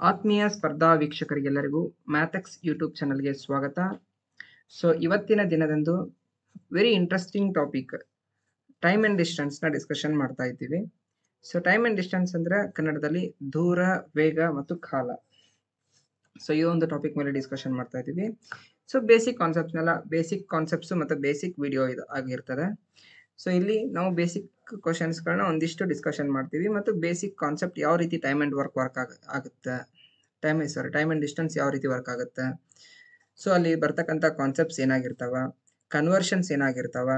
ಆತ್ಮೀಯ ಸ್ಪರ್ಧಾ ವೀಕ್ಷಕರಿಗೆಲ್ಲರಿಗೂ ಮ್ಯಾಥ್ಎಕ್ಸ್ ಯೂಟ್ಯೂಬ್ ಚಾನಲ್ಗೆ ಸ್ವಾಗತ. ಸೊ ಇವತ್ತಿನ ದಿನದಂದು very interesting topic time and ಡಿಸ್ಟೆನ್ಸ್ನ ಡಿಸ್ಕಷನ್ ಮಾಡ್ತಾ ಇದ್ದೀವಿ. ಸೊ ಟೈಮ್ ಆ್ಯಂಡ್ ಡಿಸ್ಟೆನ್ಸ್ ಅಂದರೆ ಕನ್ನಡದಲ್ಲಿ ದೂರ, ವೇಗ ಮತ್ತು ಕಾಲ. ಸೊ ಈ ಒಂದು ಟಾಪಿಕ್ ಮೇಲೆ ಡಿಸ್ಕಷನ್ ಮಾಡ್ತಾ ಇದ್ದೀವಿ. ಸೊ ಬೇಸಿಕ್ ಕಾನ್ಸೆಪ್ಟ್ಸು ಮತ್ತು ಬೇಸಿಕ್ ವಿಡಿಯೋ ಇದು ಆಗಿರ್ತದೆ. ಸೊ ಇಲ್ಲಿ ನಾವು ಬೇಸಿಕ್ ಕ್ವಶನ್ಸ್ಗಳನ್ನ ಒಂದಿಷ್ಟು ಡಿಸ್ಕಷನ್ ಮಾಡ್ತೀವಿ ಮತ್ತು ಬೇಸಿಕ್ ಕಾನ್ಸೆಪ್ಟ್ ಯಾವ ರೀತಿ ಟೈಮ್ ಆಗುತ್ತೆ, ಟೈಮ್ ಆ್ಯಂಡ್ ಡಿಸ್ಟೆನ್ಸ್ ಯಾವ ರೀತಿ ವರ್ಕ್ ಆಗುತ್ತೆ, ಸೊ ಅಲ್ಲಿ ಬರ್ತಕ್ಕಂಥ ಕಾನ್ಸೆಪ್ಟ್ಸ್ ಏನಾಗಿರ್ತಾವ, ಕನ್ವರ್ಷನ್ಸ್ ಏನಾಗಿರ್ತಾವ,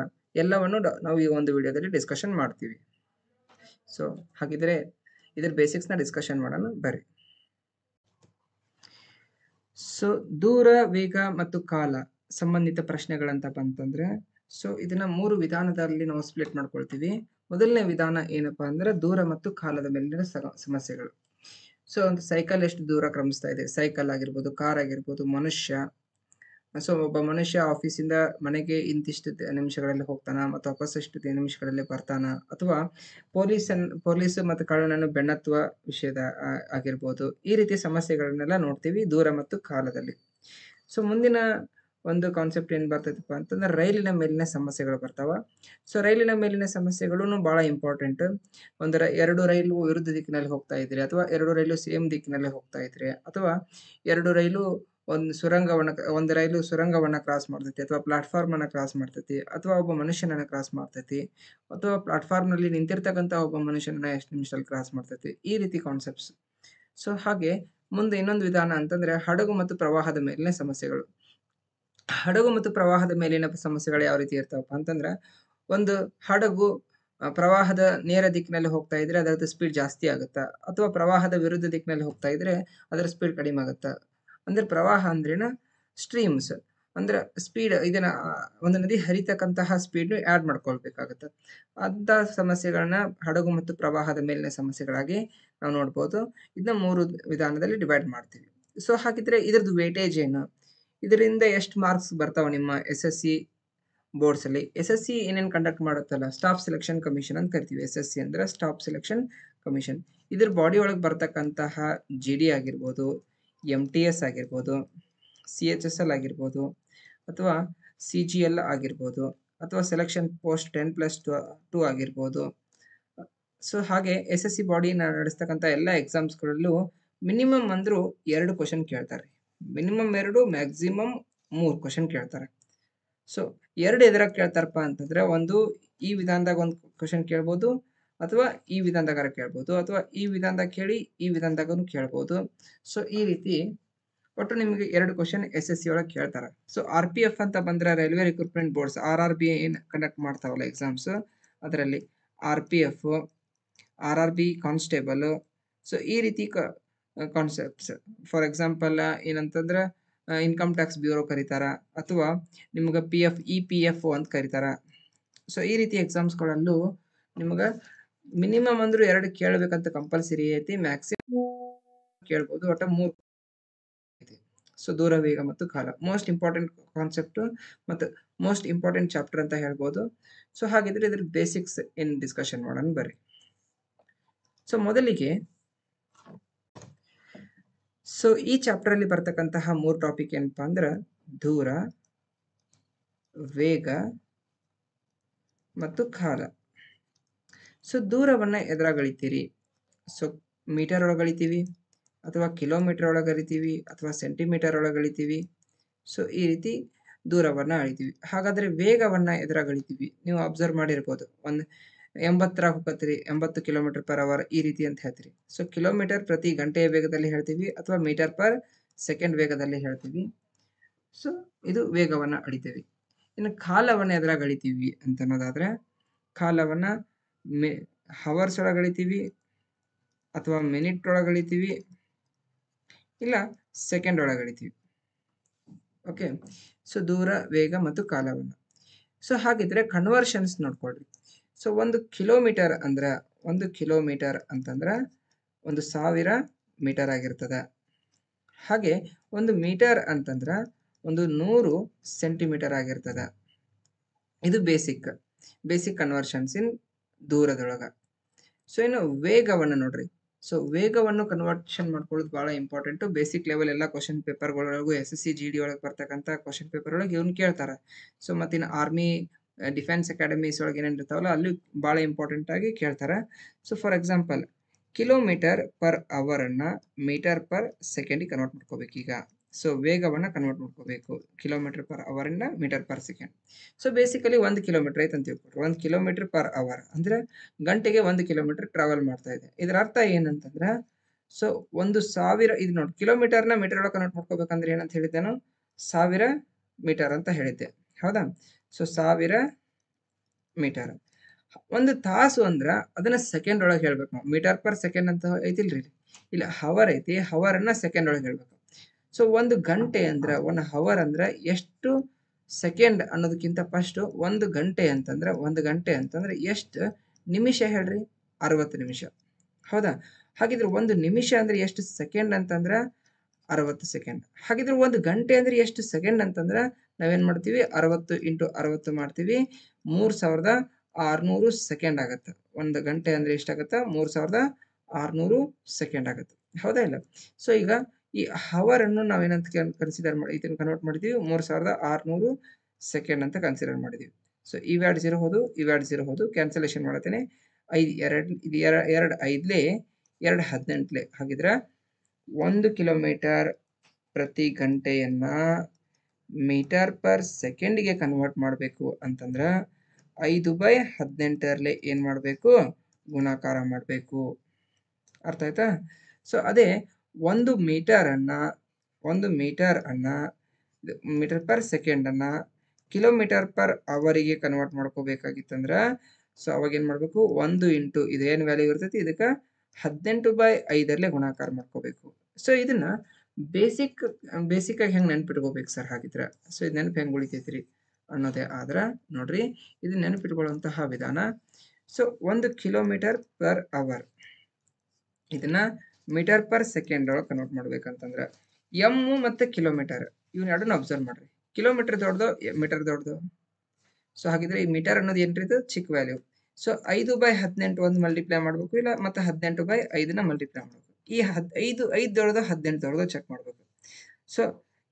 ಎಲ್ಲವನ್ನು ನಾವು ಈ ಒಂದು ವಿಡಿಯೋದಲ್ಲಿ ಡಿಸ್ಕಷನ್ ಮಾಡ್ತೀವಿ. ಸೊ ಹಾಗಿದ್ರೆ ಇದ್ರ ಬೇಸಿಕ್ಸ್ನ ಡಿಸ್ಕಷನ್ ಮಾಡೋಣ ಬರ್ರಿ. ಸೊ ದೂರ, ವೇಗ ಮತ್ತು ಕಾಲ ಸಂಬಂಧಿತ ಪ್ರಶ್ನೆಗಳಂತ ಬಂತಂದ್ರೆ ಸೊ ಇದನ್ನ 3 ವಿಧಾನದಲ್ಲಿ ನಾವು ಸ್ಪ್ಲಿಟ್ ಮಾಡ್ಕೊಳ್ತೀವಿ. ಮೊದಲನೇ ವಿಧಾನ ಏನಪ್ಪಾ ಅಂದ್ರೆ ದೂರ ಮತ್ತು ಕಾಲದ ಮೇಲಿನ ಸಮಸ್ಯೆಗಳು. ಸೊ ಒಂದು ಸೈಕಲ್ ಎಷ್ಟು ದೂರ ಕ್ರಮಿಸ್ತಾ ಇದೆ, ಸೈಕಲ್ ಆಗಿರ್ಬೋದು, ಕಾರ್ ಆಗಿರ್ಬೋದು, ಮನುಷ್ಯ. ಸೊ ಒಬ್ಬ ಮನುಷ್ಯ ಆಫೀಸಿಂದ ಮನೆಗೆ ಇಂತಿಷ್ಟು ನಿಮಿಷಗಳಲ್ಲಿ ಹೋಗ್ತಾನ ಮತ್ತು ವಾಪಸ್ ಇಷ್ಟು ನಿಮಿಷಗಳಲ್ಲಿ ಬರ್ತಾನ, ಅಥವಾ ಪೊಲೀಸ್ ಮತ್ತು ಕಳ್ಳನನ್ನು ಬೆನ್ನತ್ತುವ ವಿಷಯದ ಆಗಿರ್ಬೋದು. ಈ ರೀತಿ ಸಮಸ್ಯೆಗಳನ್ನೆಲ್ಲ ನೋಡ್ತೀವಿ ದೂರ ಮತ್ತು ಕಾಲದಲ್ಲಿ. ಸೊ ಮುಂದಿನ ಒಂದು ಕಾನ್ಸೆಪ್ಟ್ ಏನ್ ಬರ್ತೈತಪ್ಪ ಅಂತಂದ್ರೆ ರೈಲಿನ ಮೇಲಿನ ಸಮಸ್ಯೆಗಳು ಬರ್ತಾವ. ಸೊ ರೈಲಿನ ಮೇಲಿನ ಸಮಸ್ಯೆಗಳು ಬಹಳ ಇಂಪಾರ್ಟೆಂಟ್. ಎರಡು ರೈಲು ವಿರುದ್ಧ ದಿಕ್ಕಿನಲ್ಲಿ ಹೋಗ್ತಾ ಇದ್ರೆ, ಅಥವಾ ಎರಡು ರೈಲು ಸೇಮ್ ದಿಕ್ಕಿನಲ್ಲಿ ಹೋಗ್ತಾ ಇದ್ರೆ, ಅಥವಾ ಎರಡು ರೈಲು ಒಂದು ರೈಲು ಸುರಂಗವನ್ನ ಕ್ರಾಸ್ ಮಾಡ್ತೈತಿ, ಅಥವಾ ಪ್ಲಾಟ್ಫಾರ್ಮ್ ಅನ್ನ ಕ್ರಾಸ್ ಮಾಡ್ತೈತಿ, ಅಥವಾ ಒಬ್ಬ ಮನುಷ್ಯನನ್ನ ಕ್ರಾಸ್ ಮಾಡ್ತೈತಿ, ಅಥವಾ ಪ್ಲಾಟ್ಫಾರ್ಮ್ ನಲ್ಲಿ ನಿಂತಿರ್ತಕ್ಕಂಥ ಒಬ್ಬ ಮನುಷ್ಯನನ್ನ ಎಷ್ಟು ನಿಮಿಷದಲ್ಲಿ ಕ್ರಾಸ್ ಮಾಡ್ತೈತಿ, ಈ ರೀತಿ ಕಾನ್ಸೆಪ್ಟ್ಸ್. ಸೊ ಹಾಗೆ ಮುಂದೆ ಇನ್ನೊಂದು ವಿಧಾನ ಅಂತಂದ್ರೆ ಹಡಗು ಮತ್ತು ಪ್ರವಾಹದ ಮೇಲಿನ ಸಮಸ್ಯೆಗಳು. ಹಡಗು ಮತ್ತು ಪ್ರವಾಹದ ಮೇಲಿನ ಸಮಸ್ಯೆಗಳು ಯಾವ ರೀತಿ ಇರ್ತಾವಪ್ಪ ಅಂತಂದ್ರೆ, ಒಂದು ಹಡಗು ಪ್ರವಾಹದ ನೇರ ದಿಕ್ಕಿನಲ್ಲಿ ಹೋಗ್ತಾ ಇದ್ರೆ ಅದರದ್ದು ಸ್ಪೀಡ್ ಜಾಸ್ತಿ ಆಗುತ್ತಾ, ಅಥವಾ ಪ್ರವಾಹದ ವಿರುದ್ಧ ದಿಕ್ಕಿನಲ್ಲಿ ಹೋಗ್ತಾ ಇದ್ರೆ ಅದರ ಸ್ಪೀಡ್ ಕಡಿಮೆ ಆಗುತ್ತಾ. ಅಂದ್ರೆ ಪ್ರವಾಹ ಅಂದ್ರೇನ ಸ್ಟ್ರೀಮ್ಸ್, ಅಂದ್ರೆ ಸ್ಪೀಡ್, ಇದನ್ನ ಒಂದು ನದಿ ಹರಿತಕ್ಕಂತಹ ಸ್ಪೀಡ್ ಆಡ್ ಮಾಡ್ಕೊಳ್ಬೇಕಾಗತ್ತೆ. ಅಂತ ಸಮಸ್ಯೆಗಳನ್ನ ಹಡಗು ಮತ್ತು ಪ್ರವಾಹದ ಮೇಲಿನ ಸಮಸ್ಯೆಗಳಾಗಿ ನಾವು ನೋಡ್ಬೋದು. ಇದನ್ನ 3 ವಿಧಾನದಲ್ಲಿ ಡಿವೈಡ್ ಮಾಡ್ತೀವಿ. ಸೊ ಹಾಗಿದ್ರೆ ಇದ್ರದ್ದು ವೇಟೇಜ್ ಏನು, ಇದರಿಂದ ಎಷ್ಟು ಮಾರ್ಕ್ಸ್ ಬರ್ತಾವ ನಿಮ್ಮ SSC ಬೋರ್ಡ್ಸ್ ಅಲ್ಲಿ. SSC ಏನೇನ್ ಕಂಡಕ್ಟ್ ಮಾಡುತ್ತಲ್ಲ, ಸ್ಟಾಫ್ ಸೆಲೆಕ್ಷನ್ ಕಮಿಷನ್ ಅಂತ ಕರಿತೀವಿ. SSC ಅಂದ್ರೆ ಸ್ಟಾಫ್ ಸೆಲೆಕ್ಷನ್ ಕಮಿಷನ್. ಇದ್ರ ಬಾಡಿ ಒಳಗೆ ಬರ್ತಕ್ಕಂತಹ GD ಆಗಿರ್ಬೋದು, MTS ಆಗಿರ್ಬೋದು, CHSL ಆಗಿರ್ಬೋದು, ಅಥವಾ CGL ಆಗಿರ್ಬೋದು, ಅಥವಾ ಸೆಲೆಕ್ಷನ್ ಪೋಸ್ಟ್ 10+2 ಆಗಿರ್ಬೋದು. ಸೊ ಹಾಗೆ SSC ಬಾಡಿ ನಡೆಸ್ತಕ್ಕಂಥ ಎಲ್ಲ ಎಕ್ಸಾಮ್ಸ್ಗಳಲ್ಲೂ ಮಿನಿಮಮ್ ಅಂದ್ರೂ 2 ಕ್ವಶನ್ ಕೇಳ್ತಾರೆ. ಮಿನಿಮಮ್ 2, ಮ್ಯಾಕ್ಸಿಮಮ್ 3 ಕ್ವಶನ್ ಕೇಳ್ತಾರೆ. ಸೊ 2 ಎದ್ರಾಗ ಕೇಳ್ತಾರಪ್ಪ ಅಂತಂದ್ರೆ, ಒಂದು ಈ ವಿಧಾನದಾಗ ಒಂದು ಕ್ವಶನ್ ಕೇಳ್ಬೋದು, ಅಥವಾ ಈ ವಿಧಾನದಾಗ ಕೇಳ್ಬೋದು, ಅಥವಾ ಈ ವಿಧಾನದಾಗ ಕೇಳಿ ಈ ವಿಧಾನದಾಗೂ ಕೇಳ್ಬೋದು. ಸೊ ಈ ರೀತಿ ಒಟ್ಟು ನಿಮಗೆ 2 ಕ್ವಶನ್ SSC ಒಳಗೆ ಕೇಳ್ತಾರೆ. ಸೊ RPF ಅಂತ ಬಂದ್ರೆ ರೈಲ್ವೆ ರಿಕ್ರೂಟ್ಮೆಂಟ್ ಬೋರ್ಡ್ಸ್, RRB ಏನ್ ಕಂಡಕ್ಟ್ ಮಾಡ್ತಾವಲ್ಲ ಎಕ್ಸಾಮ್ಸ್, ಅದರಲ್ಲಿ RPF, RRB ಕಾನ್ಸ್ಟೇಬಲ್. ಸೊ ಈ ರೀತಿ ಕಾನ್ಸೆಪ್ಟ್ಸ್. ಫಾರ್ ಎಕ್ಸಾಂಪಲ್ ಏನಂತಂದ್ರೆ ಇನ್ಕಮ್ ಟ್ಯಾಕ್ಸ್ ಬ್ಯೂರೋ ಕರೀತಾರ, ಅಥವಾ ನಿಮ್ಗೆ PF EPF ಅಂತ ಕರೀತಾರ. ಸೊ ಈ ರೀತಿ ಎಕ್ಸಾಮ್ಸ್ಗಳಲ್ಲೂ ನಿಮ್ಗೆ ಮಿನಿಮಮ್ ಅಂದ್ರೂ 2 ಕೇಳಬೇಕಂತ ಕಂಪಲ್ಸರಿ ಐತಿ, ಮ್ಯಾಕ್ಸಿಮಮ್ ಕೇಳ್ಬೋದು. ಒಟ್ಟ 3. ಸೊ ದೂರ, ವೇಗ ಮತ್ತು ಕಾಲ ಮೋಸ್ಟ್ ಇಂಪಾರ್ಟೆಂಟ್ ಕಾನ್ಸೆಪ್ಟ್ ಮತ್ತು ಮೋಸ್ಟ್ ಇಂಪಾರ್ಟೆಂಟ್ ಚಾಪ್ಟರ್ ಅಂತ ಹೇಳ್ಬೋದು. ಸೊ ಹಾಗಿದ್ರೆ ಇದ್ರ ಬೇಸಿಕ್ಸ್ ಏನ್ ಡಿಸ್ಕಷನ್ ಮಾಡೋಣ ಬರ್ರಿ. ಸೊ ಮೊದಲಿಗೆ ಸೊ ಈ ಚಾಪ್ಟರ್ ಅಲ್ಲಿ ಬರ್ತಕ್ಕಂತಹ 3 ಟಾಪಿಕ್ ಏನಪ್ಪಾ ಅಂದ್ರೆ ದೂರ, ವೇಗ ಮತ್ತು ಕಾಲ. ಸೊ ದೂರವನ್ನ ಎದ್ರಾಗ ಅಳಿತೀರಿ? ಸೊ ಮೀಟರ್ ಒಳಗೆ ಅಳಿತೀವಿ, ಅಥವಾ ಕಿಲೋಮೀಟರ್ ಒಳಗೆ ಅಳಿತೀವಿ, ಅಥವಾ ಸೆಂಟಿಮೀಟರ್ ಒಳಗೆ ಅಳಿತೀವಿ. ಸೊ ಈ ರೀತಿ ದೂರವನ್ನ ಅಳಿತೀವಿ. ಹಾಗಾದ್ರೆ ವೇಗವನ್ನ ಎದ್ರಾಗ ಅಳಿತೀವಿ? ನೀವು ಅಬ್ಸರ್ವ್ ಮಾಡಿರ್ಬೋದು, 80 ಹೋಗತ್ರಿ, 80 km/h ಈ ರೀತಿ ಅಂತ ಹೇಳ್ತೀರಿ. ಸೊ ಕಿಲೋಮೀಟರ್ ಪ್ರತಿ ಗಂಟೆಯ ವೇಗದಲ್ಲಿ ಹೇಳ್ತೀವಿ, ಅಥವಾ ಮೀಟರ್ ಪರ್ ಸೆಕೆಂಡ್ ವೇಗದಲ್ಲಿ ಹೇಳ್ತೀವಿ. ಸೊ ಇದು ವೇಗವನ್ನ ಅಳಿತೀವಿ. ಇನ್ನು ಕಾಲವನ್ನ ಎದ್ರಾಗ ಅಳಿತೀವಿ ಅಂತ ಅನ್ನೋದಾದ್ರೆ, ಕಾಲವನ್ನ ಹವರ್ಸ್ ಒಳಗೆ ಅಳಿತೀವಿ, ಅಥವಾ ಮಿನಿಟ್ ಒಳಗೆ ಅಳಿತೀವಿ, ಇಲ್ಲ ಸೆಕೆಂಡ್ ಒಳಗೆ ಅಳಿತೀವಿ. ಓಕೆ. ಸೊ ದೂರ, ವೇಗ ಮತ್ತು ಕಾಲವನ್ನ. ಸೊ ಹಾಗಿದ್ರೆ ಕನ್ವರ್ಷನ್ಸ್ ನೋಡ್ಕೊಳ್ರಿ. ಸೊ 1 ಕಿಲೋಮೀಟರ್ ಅಂತಂದ್ರೆ 1000 ಮೀಟರ್ ಆಗಿರ್ತದೆ. ಹಾಗೆ 1 ಮೀಟರ್ ಅಂತಂದ್ರ 100 ಸೆಂಟಿಮೀಟರ್ ಆಗಿರ್ತದೆ. ಇದು ಬೇಸಿಕ್ ಕನ್ವರ್ಷನ್ಸ್ ಇನ್ ದೂರದೊಳಗ. ಸೊ ಇನ್ನು ವೇಗವನ್ನ ನೋಡ್ರಿ. ಸೊ ವೇಗವನ್ನು ಕನ್ವರ್ಷನ್ ಮಾಡ್ಕೊಳ್ಳೋದು ಬಹಳ ಇಂಪಾರ್ಟೆಂಟ್. ಬೇಸಿಕ್ ಲೆವೆಲ್ ಎಲ್ಲ ಕ್ವಶನ್ ಪೇಪರ್ಗಳೊಳಗೂ SSC GD ಒಳಗೆ ಬರ್ತಕ್ಕಂಥ ಕ್ವಶನ್ ಪೇಪರ್ ಒಳಗೆ ಇವ್ನು ಕೇಳ್ತಾರೆ. ಸೊ ಮತ್ತಿನ್ನು ಆರ್ಮಿ ಡಿಫೆನ್ಸ್ ಅಕಾಡೆಮೀಸ್ ಒಳಗೆ ಏನೇನು ಇರ್ತಾವಲ್ಲ ಅಲ್ಲಿ ಭಾಳ ಇಂಪಾರ್ಟೆಂಟ್ ಆಗಿ ಕೇಳ್ತಾರೆ. So for example kilometre per ಅವರನ್ನು ಮೀಟರ್ ಪರ್ ಸೆಕೆಂಡಿಗೆ ಕನ್ವರ್ಟ್ ಮಾಡ್ಕೋಬೇಕು ಈಗ. ಸೊ ವೇಗವನ್ನು ಕನ್ವರ್ಟ್ ಮಾಡ್ಕೋಬೇಕು ಕಿಲೋಮೀಟರ್ ಪರ್ ಅವರಿಂದ metre per second. So basically 1 kilometre ಐತೆ ಅಂತ ತಿಳ್ಕೊಳ್ರಿ. 1 ಕಿಲೋಮೀಟರ್ ಪರ್ ಅವರ್ ಅಂದರೆ ಗಂಟೆಗೆ 1 ಕಿಲೋಮೀಟರ್ ಟ್ರಾವೆಲ್ ಮಾಡ್ತಾ ಇದೆ. ಇದರ ಅರ್ಥ ಏನಂತಂದ್ರೆ ಸೊ 1000 ಇದು ನೋಡಿ ಕಿಲೋಮೀಟರ್ನ ಮೀಟರ್ ಒಳಗೆ ಕನ್ವರ್ಟ್ ಮಾಡ್ಕೋಬೇಕಂದ್ರೆ ಏನಂತ ಹೇಳಿದ್ದೆ ನಾನು 1000 ಮೀಟರ್ ಅಂತ ಹೇಳಿದ್ದೆ, ಹೌದಾ? So 1000 metre. 1 ತಾಸು ಅಂದ್ರೆ ಅದನ್ನ ಸೆಕೆಂಡ್ ಒಳಗೆ ಹೇಳ್ಬೇಕು ನಾವು. ಮೀಟರ್ ಪರ್ ಸೆಕೆಂಡ್ ಅಂತ ಐತಿಲ್ರಿ, ಇಲ್ಲ ಹವರ್ ಐತಿ, ಹವರನ್ನ ಸೆಕೆಂಡ್ ಒಳಗೆ ಹೇಳ್ಬೇಕು. ಸೊ 1 ಗಂಟೆ ಅಂದ್ರೆ 1 ಹವರ್ ಅಂದ್ರೆ ಎಷ್ಟು ಸೆಕೆಂಡ್ ಅನ್ನೋದಕ್ಕಿಂತ ಫಸ್ಟ್ 1 ಗಂಟೆ ಅಂತಂದ್ರೆ ಎಷ್ಟು ನಿಮಿಷ ಹೇಳ್ರಿ? 60 ನಿಮಿಷ, ಹೌದಾ? ಹಾಗಿದ್ರೆ 1 ನಿಮಿಷ ಅಂದ್ರೆ ಎಷ್ಟು ಸೆಕೆಂಡ್ ಅಂತಂದ್ರೆ 60 ಸೆಕೆಂಡ್. ಹಾಗಿದ್ರೆ 1 ಗಂಟೆ ಅಂದ್ರೆ ಎಷ್ಟು ಸೆಕೆಂಡ್ ಅಂತಂದ್ರೆ ನಾವೇನ್ ಮಾಡ್ತೀವಿ 60 × 60 ಮಾಡ್ತೀವಿ, 3600 ಸೆಕೆಂಡ್ ಆಗತ್ತೆ. 1 ಗಂಟೆ ಅಂದ್ರೆ ಎಷ್ಟಾಗತ್ತೆ? 3600 ಸೆಕೆಂಡ್ ಆಗತ್ತೆ, ಹೌದಾ ಇಲ್ಲ? ಸೊ ಈಗ ಈ ಹವರ್ ಅನ್ನು ನಾವೇನಂತ ಕನ್ಸಿಡರ್ ಮಾಡಿ ಇದನ್ನು ಕನ್ವರ್ಟ್ ಮಾಡಿದೀವಿ 3600 ಸೆಕೆಂಡ್ ಅಂತ ಕನ್ಸಿಡರ್ ಮಾಡಿದೀವಿ. ಸೊ ಇವೆರಡು 0 ಹೋದು, ಇವೆರಡು 0 ಹೋದು, ಕ್ಯಾನ್ಸಲೇಷನ್ ಮಾಡತ್ತೇನೆ. 5 2 ಇದು 2 5 2 18 ಹಾಗಿದ್ರೆ 1 ಕಿಲೋಮೀಟರ್ ಪ್ರತಿ ಗಂಟೆಯನ್ನ ಮೀಟರ್ ಪರ್ ಸೆಕೆಂಡ್ಗೆ ಕನ್ವರ್ಟ್ ಮಾಡಬೇಕು ಅಂತಂದ್ರೆ 5/18 ಏನ್ ಮಾಡಬೇಕು? ಗುಣಾಕಾರ ಮಾಡಬೇಕು. ಅರ್ಥ ಆಯ್ತಾ? ಸೊ ಅದೇ 1 ಮೀಟರ್ ಅನ್ನ ಮೀಟರ್ ಪರ್ ಸೆಕೆಂಡ್ ಅನ್ನ ಕಿಲೋಮೀಟರ್ ಪರ್ ಅವರಿಗೆ ಕನ್ವರ್ಟ್ ಮಾಡ್ಕೋಬೇಕಾಗಿತ್ತಂದ್ರ ಸೊ ಅವಾಗ ಏನ್ ಮಾಡ್ಬೇಕು? 1 ಇಂಟು ಇದೇನು ವ್ಯಾಲ್ಯೂ ಇರ್ತೈತಿ ಇದಕ್ಕೆ 18/5 ಗುಣಾಕಾರ ಮಾಡ್ಕೋಬೇಕು. ಸೊ ಇದನ್ನ ಬೇಸಿಕ್ ಆಗಿ ಹೆಂಗ್ ನೆನ್ಪಿಟ್ಕೋಬೇಕು ಸರ್ ಹಾಗಿದ್ರೆ? ಸೊ ಇದು ನೆನಪು ಹೆಂಗ್ ಉಳಿತೈತ್ರಿ ಅನ್ನೋದೇ ಆದ್ರ ನೋಡ್ರಿ, ಇದು ನೆನಪಿಟ್ಕೊಳ್ಳುವಂತಹ ವಿಧಾನ. ಸೊ 1 ಕಿಲೋಮೀಟರ್ ಪರ್ ಅವರ್ ಇದನ್ನ ಮೀಟರ್ ಪರ್ ಸೆಕೆಂಡ್ ಒಳಗೆ ಕನ್ವರ್ಟ್ ಮಾಡ್ಬೇಕಂತಂದ್ರೆ ಎಮ್ ಮತ್ತೆ ಕಿಲೋಮೀಟರ್ ಇವ್ನ ಎರಡನ್ನ ಅಬ್ಸರ್ವ್ ಮಾಡ್ರಿ. ಕಿಲೋಮೀಟರ್ ದೊಡ್ಡದು, ಮೀಟರ್ ದೊಡ್ಡದು. ಸೊ ಹಾಗಿದ್ರೆ ಈ ಮೀಟರ್ ಅನ್ನೋದು ಏನ್ರಿ? ಇದು ಚಿಕ್ಕ ವ್ಯಾಲ್ಯೂ. ಸೊ 5/18 ಒಂದು ಮಲ್ಟಿಪ್ಲೈ ಮಾಡ್ಬೇಕು, ಇಲ್ಲ ಮತ್ತೆ 18/5ನ ಮಲ್ಟಿಪ್ಲೈ ಮಾಡ್ಬೇಕು. ಈ 5 ದೊಡ್ಡದು 18 ದೊಡ್ಡದು ಚೆಕ್ ಮಾಡ್ಬೇಕು. ಸೊ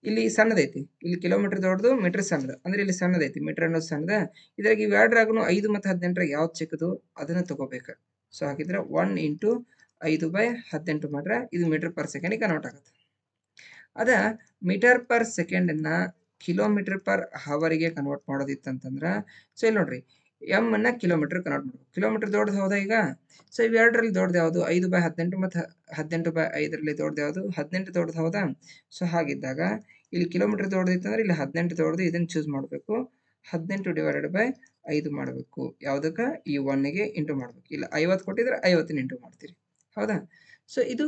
ಇಲ್ಲಿ ಸಣ್ಣದೈತಿ, ಇಲ್ಲಿ ಕಿಲೋಮೀಟರ್ ದೊಡ್ಡದು, ಮೀಟರ್ ಸಣ್ಣದು. ಅಂದ್ರೆ ಇಲ್ಲಿ ಸಣ್ಣದೈತಿ, ಮೀಟರ್ ಅನ್ನೋದು ಸಣ್ಣದ. ಇದ್ರಾಗ ಇವೆರಡರಾಗೂ 5 ಮತ್ತು 18 ಯಾವ್ದು ಚಿಕ್ಕದು ಅದನ್ನ ತಗೋಬೇಕು. ಸೊ ಹಾಗಿದ್ರೆ 1 ಇಂಟು 5/18 ಮಾಡ್ರೆ ಇದು ಮೀಟರ್ ಪರ್ ಸೆಕೆಂಡ್ ಕನ್ವರ್ಟ್ ಆಗುತ್ತೆ. ಅದ ಮೀಟರ್ ಪರ್ ಸೆಕೆಂಡ್ ಅನ್ನ ಕಿಲೋಮೀಟರ್ ಪರ್ ಅವರಿಗೆ ಕನ್ವರ್ಟ್ ಮಾಡೋದಿತ್ತಂತಂದ್ರ ಸೊ ಇಲ್ಲಿ ನೋಡ್ರಿ, ಎಮ್ ಅನ್ನ ಕಿಲೋಮೀಟರ್ ಕನ್ವರ್ಟ್ ಮಾಡ್ಬೇಕು. ಕಿಲೋಮೀಟರ್ ದೊಡ್ಡದು ಹೌದಾ ಈಗ? ಸೊ ಇವೆರಡರಲ್ಲಿ ದೊಡ್ಡದು ಯಾವುದು? 5/18 ಮತ್ತು 18/5ರಲ್ಲಿ ದೊಡ್ಡದು ಯಾವುದು? 18 ದೊಡ್ಡದು ಹೌದಾ? ಸೊ ಹಾಗಿದ್ದಾಗ ಇಲ್ಲಿ ಕಿಲೋಮೀಟರ್ ದೊಡ್ಡದಿತ್ತಂದ್ರೆ ಇಲ್ಲಿ 18 ದೊಡ್ಡದು, ಇದನ್ನ ಚೂಸ್ ಮಾಡಬೇಕು. 18/5 ಮಾಡಬೇಕು. ಯಾವುದಕ್ಕೆ? ಈ 1ಗೆ ಇಂಟು ಮಾಡ್ಬೇಕು. ಇಲ್ಲ 50 ಕೊಟ್ಟಿದ್ರೆ 50 ಇಂಟು ಮಾಡ್ತೀರಿ, ಹೌದಾ? ಸೊ ಇದು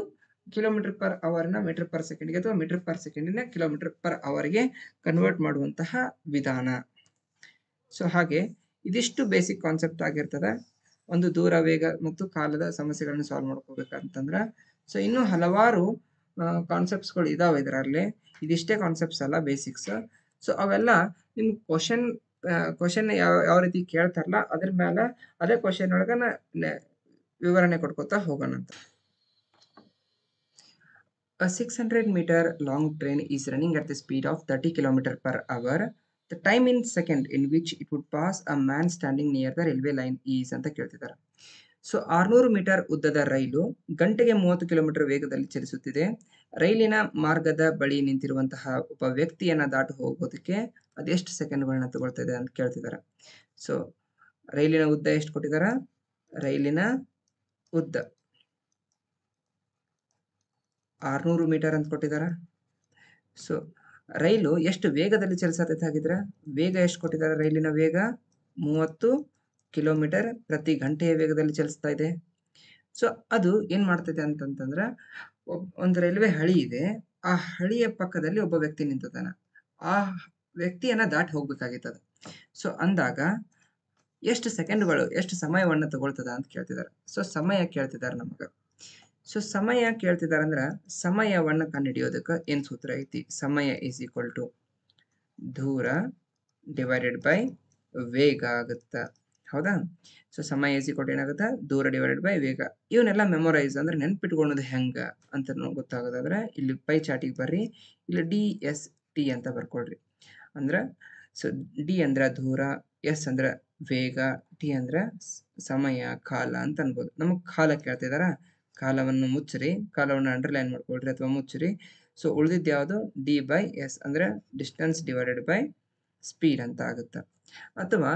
ಕಿಲೋಮೀಟರ್ ಪರ್ ಅವರ್ನ ಮೀಟರ್ ಪರ್ ಸೆಕೆಂಡ್ಗೆ ಅಥವಾ ಮೀಟರ್ ಪರ್ ಸೆಕೆಂಡಿನ ಕಿಲೋಮೀಟರ್ ಪರ್ ಅವರ್ಗೆ ಕನ್ವರ್ಟ್ ಮಾಡುವಂತಹ ವಿಧಾನ. ಸೊ ಹಾಗೆ ಇದಿಷ್ಟು ಬೇಸಿಕ್ ಕಾನ್ಸೆಪ್ಟ್ ಆಗಿರ್ತದೆ ಒಂದು ದೂರ, ವೇಗ ಮತ್ತು ಕಾಲದ ಸಮಸ್ಯೆಗಳನ್ನು ಸಾಲ್ವ್ ಮಾಡ್ಕೋಬೇಕಂತಂದ್ರ. ಸೊ ಇನ್ನೂ ಹಲವಾರು ಕಾನ್ಸೆಪ್ಟ್ಸ್ಗಳು ಇದಾವೆ ಇದರಲ್ಲಿ. ಇದಿಷ್ಟೇ ಕಾನ್ಸೆಪ್ಟ್ಸ್ ಅಲ್ಲ, ಬೇಸಿಕ್ಸ್. ಸೊ ಅವೆಲ್ಲ ನಿಮ್ಗೆ ಕ್ವಶನ್ ಯಾವ ರೀತಿ ಕೇಳ್ತಾರಲ್ಲ ಅದ್ರ ಮೇಲೆ ಅದೇ ಕ್ವಶನ್ ಒಳಗ ವಿವರಣೆ ಕೊಡ್ಕೊತಾ ಹೋಗೋಣಂತ. A 600-meter long train is running at the speed of 30 km per hour. The time in second in which it would pass a man standing near the railway line is ಅಂತ ಕೇಳ್ತಿದ್ದಾರೆ. So 600 metre ಉದ್ದದ ರೈಲು ಗಂಟೆಗೆ 30 kilometre ವೇಗದಲ್ಲಿ ಚಲಿಸುತ್ತಿದೆ. ರೈಲಿನ ಮಾರ್ಗದ ಬಳಿ ನಿಂತಿರುವಂತಹ ಒಬ್ಬ ವ್ಯಕ್ತಿಯನ್ನ ದಾಟು ಹೋಗೋದಕ್ಕೆ ಅದೆಷ್ಟು ಸೆಕೆಂಡ್ಗಳನ್ನ ತಗೊಳ್ತಿದೆ ಅಂತ ಕೇಳ್ತಿದ್ದಾರೆ. ಸೊ ರೈಲಿನ ಉದ್ದ ಎಷ್ಟು ಕೊಟ್ಟಿದಾರ? ರೈಲಿನ ಉದ್ದ 600 ಮೀಟರ್ ಅಂತ ಕೊಟ್ಟಿದಾರ. ಸೊ ರೈಲು ಎಷ್ಟು ವೇಗದಲ್ಲಿ ಚಲಿಸತೈತೆ ಹಾಗಿದ್ರೆ? ವೇಗ ಎಷ್ಟು ಕೊಟ್ಟಿದ್ದಾರೆ? ರೈಲಿನ ವೇಗ 30 ಕಿಲೋಮೀಟರ್ ಪ್ರತಿ ಗಂಟೆಯ ವೇಗದಲ್ಲಿ ಚಲಿಸ್ತಾ ಇದೆ. ಸೊ ಅದು ಏನ್ ಮಾಡ್ತೈತೆ ಅಂತಂತಂದ್ರೆ ಒಂದು ರೈಲ್ವೆ ಹಳಿ ಇದೆ, ಆ ಹಳಿಯ ಪಕ್ಕದಲ್ಲಿ ಒಬ್ಬ ವ್ಯಕ್ತಿ ನಿಂತಿದ್ದಾನ. ಆ ವ್ಯಕ್ತಿಯನ್ನ ದಾಟಿ ಹೋಗ್ಬೇಕಾಗಿತ್ತದ. ಸೊ ಅಂದಾಗ ಎಷ್ಟು ಸೆಕೆಂಡ್ಗಳು, ಎಷ್ಟು ಸಮಯವನ್ನು ತಗೊಳ್ತದ ಅಂತ ಕೇಳ್ತಿದ್ದಾರೆ. ಸೊ ಸಮಯ ಕೇಳ್ತಿದ್ದಾರೆ ನಮಗ. ಸೊ ಸಮಯ ಕೇಳ್ತಿದಾರೆ ಅಂದ್ರೆ ಸಮಯವನ್ನು ಕಂಡುಹಿಡಿಯೋದಕ್ಕೆ ಏನ್ ಸೂತ್ರ ಐತಿ? ಸಮಯ ಈಸ್ ಈಕ್ವಲ್ ಟು ದೂರ ಡಿವೈಡೆಡ್ ಬೈ ವೇಗ ಆಗುತ್ತ, ಹೌದಾ? ಸೊ ಸಮಯ ಈಸ್ ಈಕ್ವಲ್ ಟು ಏನಾಗುತ್ತೆ ದೂರ ಡಿವೈಡೆಡ್ ಬೈ ವೇಗ. ಇವನ್ನೆಲ್ಲ ಮೆಮೊರೈಸ್ ಅಂದ್ರೆ ನೆನ್ಪಿಟ್ಕೊಳ್ಳೋದು ಹೆಂಗ ಅಂತ ಗೊತ್ತಾಗೋದಾದ್ರೆ ಇಲ್ಲಿ ಪೈ ಚಾರ್ಟಿಗೆ ಬರ್ರಿ. ಇಲ್ಲಿ DST ಅಂತ ಬರ್ಕೊಳ್ರಿ. ಅಂದ್ರೆ ಸೊ ಡಿ ಅಂದ್ರೆ ದೂರ, ಎಸ್ ಅಂದ್ರೆ ವೇಗ, ಟಿ ಅಂದ್ರೆ ಸಮಯ, ಕಾಲ ಅಂತ ಅನ್ಬೋದು. ನಮಗೆ ಕಾಲ ಕೇಳ್ತಿದಾರ, ಕಾಲವನ್ನು ಮುಚ್ಚ್ರಿ, ಕಾಲವನ್ನು ಅಂಡರ್ಲೈನ್ ಮಾಡ್ಕೊಳ್ರಿ ಅಥವಾ ಮುಚ್ಚ್ರಿ. ಸೊ ಉಳಿದಿದ್ದು ಯಾವುದು D/S ಅಂದ್ರೆ ಡಿಸ್ಟೆನ್ಸ್ ಡಿವೈಡೆಡ್ ಬೈ ಸ್ಪೀಡ್ ಅಂತ ಆಗುತ್ತೆ. ಅಥವಾ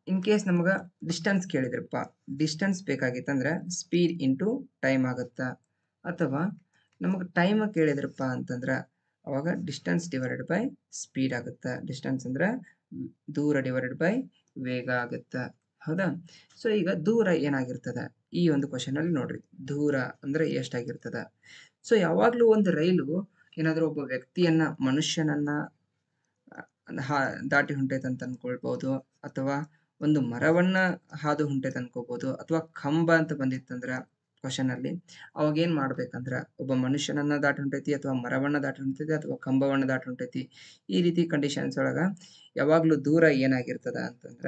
ಇನ್ ಕೇಸ್ ನಮಗೆ ಡಿಸ್ಟೆನ್ಸ್ ಕೇಳಿದ್ರಪ್ಪ, ಡಿಸ್ಟೆನ್ಸ್ ಬೇಕಾಗಿತ್ತಂದ್ರೆ ಸ್ಪೀಡ್ ಇಂಟು ಟೈಮ್ ಆಗುತ್ತಾ. ಅಥವಾ ನಮಗೆ ಟೈಮ್ ಕೇಳಿದ್ರಪ್ಪ ಅಂತಂದ್ರೆ ಅವಾಗ ಡಿಸ್ಟೆನ್ಸ್ ಡಿವೈಡೆಡ್ ಬೈ ಸ್ಪೀಡ್ ಆಗುತ್ತೆ. ಡಿಸ್ಟೆನ್ಸ್ ಅಂದ್ರೆ ದೂರ ಡಿವೈಡೆಡ್ ಬೈ ವೇಗ ಆಗುತ್ತೆ. ಹೌದಾ? ಸೊ ಈಗ ದೂರ ಏನಾಗಿರ್ತದೆ ಈ ಒಂದು ಕ್ವಶನ್ ಅಲ್ಲಿ ನೋಡ್ರಿ. ದೂರ ಅಂದ್ರೆ ಎಷ್ಟಾಗಿರ್ತದ? ಸೊ ಯಾವಾಗ್ಲೂ ಒಂದು ರೈಲು ಏನಾದ್ರೂ ಒಬ್ಬ ವ್ಯಕ್ತಿಯನ್ನ, ಮನುಷ್ಯನನ್ನ ದಾಟಿ ಹೊಂಟೈತೆ ಅಂತ ಅನ್ಕೊಳ್ಬಹುದು, ಅಥವಾ ಒಂದು ಮರವನ್ನ ಹಾದು ಹೊಂಟೈತೆ ಅನ್ಕೋಬಹುದು, ಅಥವಾ ಕಂಬ ಅಂತ ಬಂದಿತ್ತಂದ್ರ ಕ್ವಶನ್ ಅಲ್ಲಿ ಅವಾಗ ಏನ್ ಮಾಡ್ಬೇಕಂದ್ರ ಒಬ್ಬ ಮನುಷ್ಯನನ್ನ ದಾಟಿ ಹೊಂಟೈತಿ, ಅಥವಾ ಮರವನ್ನ ದಾಟಿ ಹೊಂಟೈತಿ, ಅಥವಾ ಕಂಬವನ್ನ ದಾಟಿ ಹೊಂಟೈತಿ. ಈ ರೀತಿ ಕಂಡೀಷನ್ಸ್ ಒಳಗ ಯಾವಾಗ್ಲೂ ದೂರ ಏನಾಗಿರ್ತದ ಅಂತಂದ್ರ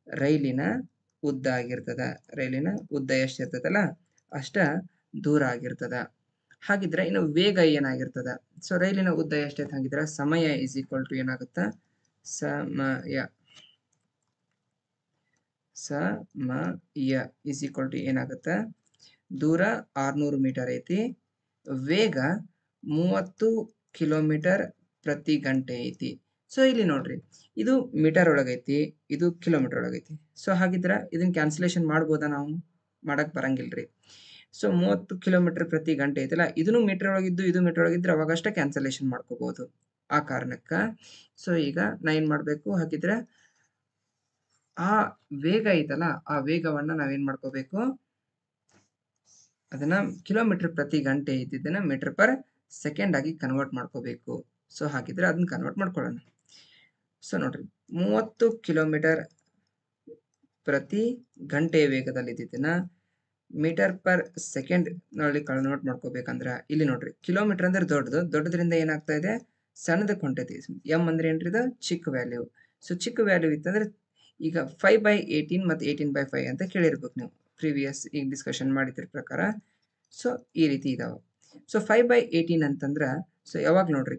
ರೈಲಿನ ಉದ್ದ ಆಗಿರ್ತದ. ರೈಲಿನ ಉದ್ದ ಎಷ್ಟಿರ್ತದಲ್ಲ ಅಷ್ಟ ದೂರ ಆಗಿರ್ತದ. ಹಾಗಿದ್ರೆ ಇನ್ನು ವೇಗ ಏನಾಗಿರ್ತದ? ಸೊ ರೈಲಿನ ಉದ್ದ ಎಷ್ಟೈತೆ ಹಾಗಿದ್ರೆ ಸಮಯ ಈಸ್ ಈಕ್ವಲ್ ಟು ಏನಾಗುತ್ತ ಸಮಯ ಈಸ್ ಈಕ್ವಲ್ ಟು ಏನಾಗುತ್ತ ದೂರ 600 ಮೀಟರ್ ಐತಿ, ವೇಗ 30 ಕಿಲೋಮೀಟರ್ ಪ್ರತಿ ಗಂಟೆ ಐತಿ. ಸೊ ಇಲ್ಲಿ ನೋಡ್ರಿ, ಇದು ಮೀಟರ್ ಒಳಗೈತಿ, ಇದು ಕಿಲೋಮೀಟರ್ ಒಳಗೈತಿ. ಸೊ ಹಾಗಿದ್ರ ಇದನ್ನ ಕ್ಯಾನ್ಸಲೇಷನ್ ಮಾಡ್ಬೋದಾ? ನಾವು ಮಾಡಕ್ ಬರಂಗಿಲ್ರಿ. ಸೊ 30 ಕಿಲೋಮೀಟರ್ ಪ್ರತಿ ಗಂಟೆ ಐತಲ್ಲ, ಇದನ್ನು ಮೀಟರ್ ಒಳಗಿದ್ದು ಇದು ಮೀಟರ್ ಒಳಗಿದ್ರೆ ಅವಾಗಷ್ಟೇ ಕ್ಯಾನ್ಸಲೇಷನ್ ಮಾಡ್ಕೋಬಹುದು. ಆ ಕಾರಣಕ್ಕ ಸೊ ಈಗ ನಾ ಏನ್ ಮಾಡ್ಬೇಕು ಹಾಗಿದ್ರೆ ಆ ವೇಗ ಐತಲ್ಲ, ಆ ವೇಗವನ್ನ ನಾವೇನ್ ಮಾಡ್ಕೋಬೇಕು, ಅದನ್ನ ಕಿಲೋಮೀಟರ್ ಪ್ರತಿ ಗಂಟೆ ಇದ್ದಿದ್ದನ್ನ ಮೀಟರ್ ಪರ್ ಸೆಕೆಂಡ್ ಆಗಿ ಕನ್ವರ್ಟ್ ಮಾಡ್ಕೋಬೇಕು. ಸೊ ಹಾಗಿದ್ರೆ ಅದನ್ನ ಕನ್ವರ್ಟ್ ಮಾಡ್ಕೊಳ್ಳೋಣ. ಸೊ ನೋಡ್ರಿ, 30 ಕಿಲೋಮೀಟರ್ ಪ್ರತಿ ಗಂಟೆಯ ವೇಗದಲ್ಲಿ ಇದ್ದಿದ್ದನ್ನ ಮೀಟರ್ ಪರ್ ಸೆಕೆಂಡ್ ನಲ್ಲಿ ಕನ್ವರ್ಟ್ ಮಾಡ್ಕೋಬೇಕಂದ್ರ ಇಲ್ಲಿ ನೋಡ್ರಿ, ಕಿಲೋಮೀಟರ್ ಅಂದ್ರೆ ದೊಡ್ಡದ್ರಿಂದ ಏನಾಗ್ತಾ ಇದೆ ಸಣ್ಣದಕ್ಕೆ ಹೊಂಟೈತಿ. ಎಂ ಅಂದ್ರೆ ಏನ್ರಿ ಇದು ಚಿಕ್ಕ ವ್ಯಾಲ್ಯೂ. ಸೊ ಚಿಕ್ಕ ವ್ಯಾಲ್ಯೂ ಇತ್ತಂದ್ರೆ ಈಗ 5/18 ಮತ್ತು 18/5 ಅಂತ ಕೇಳಿರ್ಬೇಕು ನೀವು ಪ್ರೀವಿಯಸ್ ಈಗ ಡಿಸ್ಕಷನ್ ಮಾಡಿದ್ರ ಪ್ರಕಾರ. ಸೊ ಈ ರೀತಿ ಇದಾವ. ಸೊ 5/18 ಅಂತಂದ್ರ ಸೊ ಯಾವಾಗ ನೋಡ್ರಿ,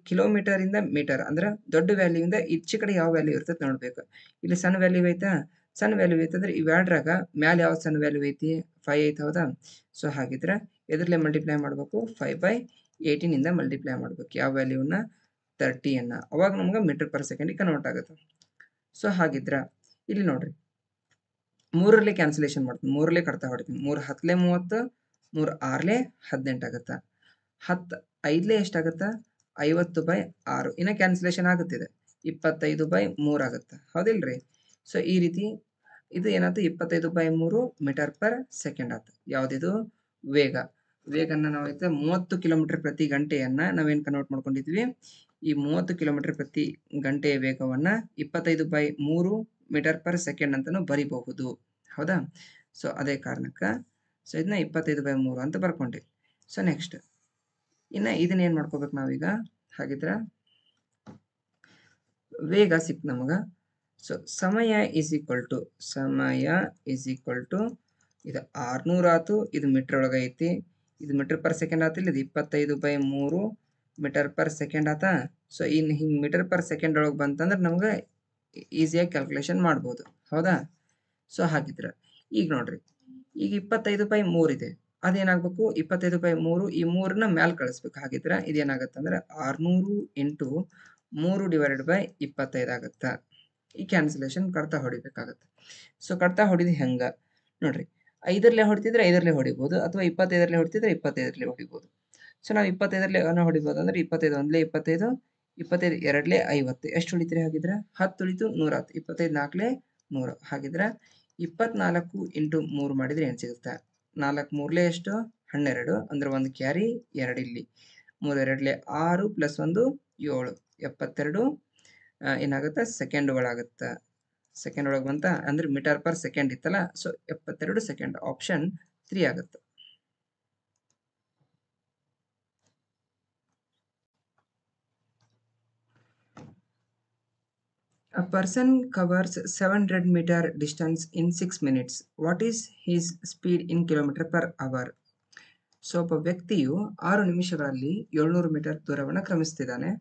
ಕಿಲೋಮೀಟರ್ ಇಂದ ಮೀಟರ್ ಅಂದ್ರ ದೊಡ್ಡ ವ್ಯಾಲ್ಯೂ ಇಂದ ಈಚೆ ಕಡೆ ಯಾವ ವ್ಯಾಲ್ಯೂ ಇರ್ತದೆ ನೋಡ್ಬೇಕು. ಇಲ್ಲಿ ಸಣ್ಣ ವ್ಯಾಲ್ಯೂ ಐತಾ, ಸಣ್ಣ ವ್ಯಾಲ್ಯೂ ಐತಂದ್ರೆ ಇವೆರಡ್ರಾಗ ಮ್ಯಾಲ ಯಾವ ಸಣ್ಣ ವ್ಯಾಲ್ಯೂ ಐತಿ 5 ಐತಿ. ಹೌದಾ? ಸೊ ಹಾಗಿದ್ರೆ ಎದ್ರಲ್ಲೇ ಮಲ್ಟಿಪ್ಲೈ ಮಾಡ್ಬೇಕು, 5/18 ಇಂದ ಮಲ್ಟಿಪ್ಲೈ ಮಾಡ್ಬೇಕು ಯಾವ ವ್ಯಾಲ್ಯೂನ 30 ಅನ್ನ. ಅವಾಗ ನಮ್ಗೆ ಮೀಟರ್ ಪರ್ ಸೆಕೆಂಡ್ ಕನ್ವರ್ಟ್ ಆಗುತ್ತೆ. ಸೊ ಹಾಗಿದ್ರ ಇಲ್ಲಿ ನೋಡ್ರಿ, 3ರಲ್ಲಿ ಕ್ಯಾನ್ಸಲೇಷನ್ ಮಾಡ್ತೀನಿ, 3ರಲ್ಲಿ ಕಡ್ತಾ ಹೊಡಿತೀನಿ. 3 10 30, 3 6 18 ಆಗುತ್ತ. 10 5 ಎಷ್ಟಾಗುತ್ತ 50/6. ಇನ್ನ ಕ್ಯಾನ್ಸಲೇಷನ್ ಆಗುತ್ತಿದೆ, 25/3 ಆಗುತ್ತ. ಹೌದಿಲ್ರಿ? ಸೊ ಈ ರೀತಿ ಇದು ಏನಾಯ್ತು 25/3 ಮೀಟರ್ ಪರ್ ಸೆಕೆಂಡ್ ಆಯ್ತು. ಯಾವ್ದಿದು ವೇಗ. ವೇಗನ್ನ ನಾವೈತೆ 30 ಕಿಲೋಮೀಟರ್ ಪ್ರತಿ ಗಂಟೆಯನ್ನ ನಾವೇನ್ ಕನ್ವರ್ಟ್ ಮಾಡ್ಕೊಂಡಿದ್ವಿ, ಈ 30 ಕಿಲೋಮೀಟರ್ ಪ್ರತಿ ಗಂಟೆಯ ವೇಗವನ್ನ 25/3 ಮೀಟರ್ ಪರ್ ಸೆಕೆಂಡ್ ಅಂತಾನು ಬರಿಬಹುದು. ಹೌದಾ? ಸೊ ಅದೇ ಕಾರಣಕ್ಕ ಸೊ ಇದನ್ನ 25/3 ಅಂತ ಬರ್ಕೊಂಡೆ. ಸೊ ನೆಕ್ಸ್ಟ್ ಇನ್ನ ಇದನ್ನ ಏನ್ ಮಾಡ್ಕೋಬೇಕು ನಾವೀಗ ಹಾಗಿದ್ರ, ವೇಗ ಸಿಕ್ತು ನಮಗ. ಸೊ ಸಮಯ ಈಸ್ ಈಕ್ವಲ್ ಟು ಇದು 600 ಆತು, ಇದು ಮೀಟರ್ ಒಳಗ ಐತಿ, ಇದು ಮೀಟರ್ ಪರ್ ಸೆಕೆಂಡ್ ಆತು, ಇದು 25/3 ಮೀಟರ್ ಪರ್ ಸೆಕೆಂಡ್ ಆತ. ಸೊ ಇನ್ ಹಿಂಗ್ ಮೀಟರ್ ಪರ್ ಸೆಕೆಂಡ್ ಒಳಗೆ ಬಂತಂದ್ರೆ ನಮ್ಗೆ ಈಸಿಯಾಗಿ ಕ್ಯಾಲ್ಕುಲೇಷನ್ ಮಾಡ್ಬೋದು. ಹೌದಾ? ಸೊ ಹಾಗಿದ್ರ ಈಗ ನೋಡ್ರಿ, ಈಗ 25/3 ಇದೆ, ಅದೇನಾಗ್ಬೇಕು 25/3 ಈ 3ನ ಮ್ಯಾಲ್ ಕಳಿಸ್ಬೇಕು. ಹಾಗಿದ್ರ ಇದೇನಾಗತ್ತಂದ್ರೆ 600 ಇಂಟು 3/25 ಆಗತ್ತ. ಈ ಕ್ಯಾನ್ಸಲೇಷನ್ ಕಡ್ತಾ ಹೊಡಿಬೇಕಾಗತ್ತೆ. ಸೊ ಕಡ್ತಾ ಹೊಡಿದು ಹೆಂಗ ನೋಡ್ರಿ, 5ರಲ್ಲೇ ಹೊಡಿತಿದ್ರೆ 5ರಲ್ಲೇ ಹೊಡಿಬಹುದು, ಅಥವಾ 25ರಲ್ಲೇ ಹೊಡಿತಿದ್ರೆ 25ರಲ್ಲೇ ಹೊಡಿಬಹುದು. ಸೊ ನಾವು 25ರಲ್ಲೇ ಹೊಡಿಬಹುದು ಅಂದ್ರೆ 25 1 25, 25 2 50. ಎಷ್ಟು ಉಳಿತ್ರಿ ಹಾಗಿದ್ರೆ 10 ಉಳಿತು, 100 ಆಯ್ತು. 25 4 100. ಹಾಗಿದ್ರೆ 24 ಇಂಟು 3 ಮಾಡಿದ್ರೆ ಏನ್ ಸಿಗುತ್ತೆ? 4 3 ಎಷ್ಟು 12 ಅಂದ್ರೆ 1 ಕ್ಯಾರಿ 2 ಇಲ್ಲಿ, 3 2 6 ಪ್ಲಸ್ 1 7, 72 ಏನಾಗುತ್ತೆ ಸೆಕೆಂಡ್ ಒಳಗಾಗುತ್ತ. ಸೆಕೆಂಡ್ ಒಳಗೆ ಬಂತ ಅಂದ್ರೆ ಮೀಟರ್ ಪರ್ ಸೆಕೆಂಡ್ ಇತ್ತಲ್ಲ, ಸೊ 72 ಸೆಕೆಂಡ್. ಆಪ್ಷನ್ 3 ಆಗುತ್ತೆ. A person covers 700 meter distance in 6 minutes. What is his speed in kilometer per hour? So ಒಬ್ಬ ವ್ಯಕ್ತಿಯು 6 ನಿಮಿಷಗಳಲ್ಲಿ 700 ಮೀಟರ್ ದೂರವನ್ನು ಕ್ರಮಿಸ್ತಿದ್ದಾನೆ.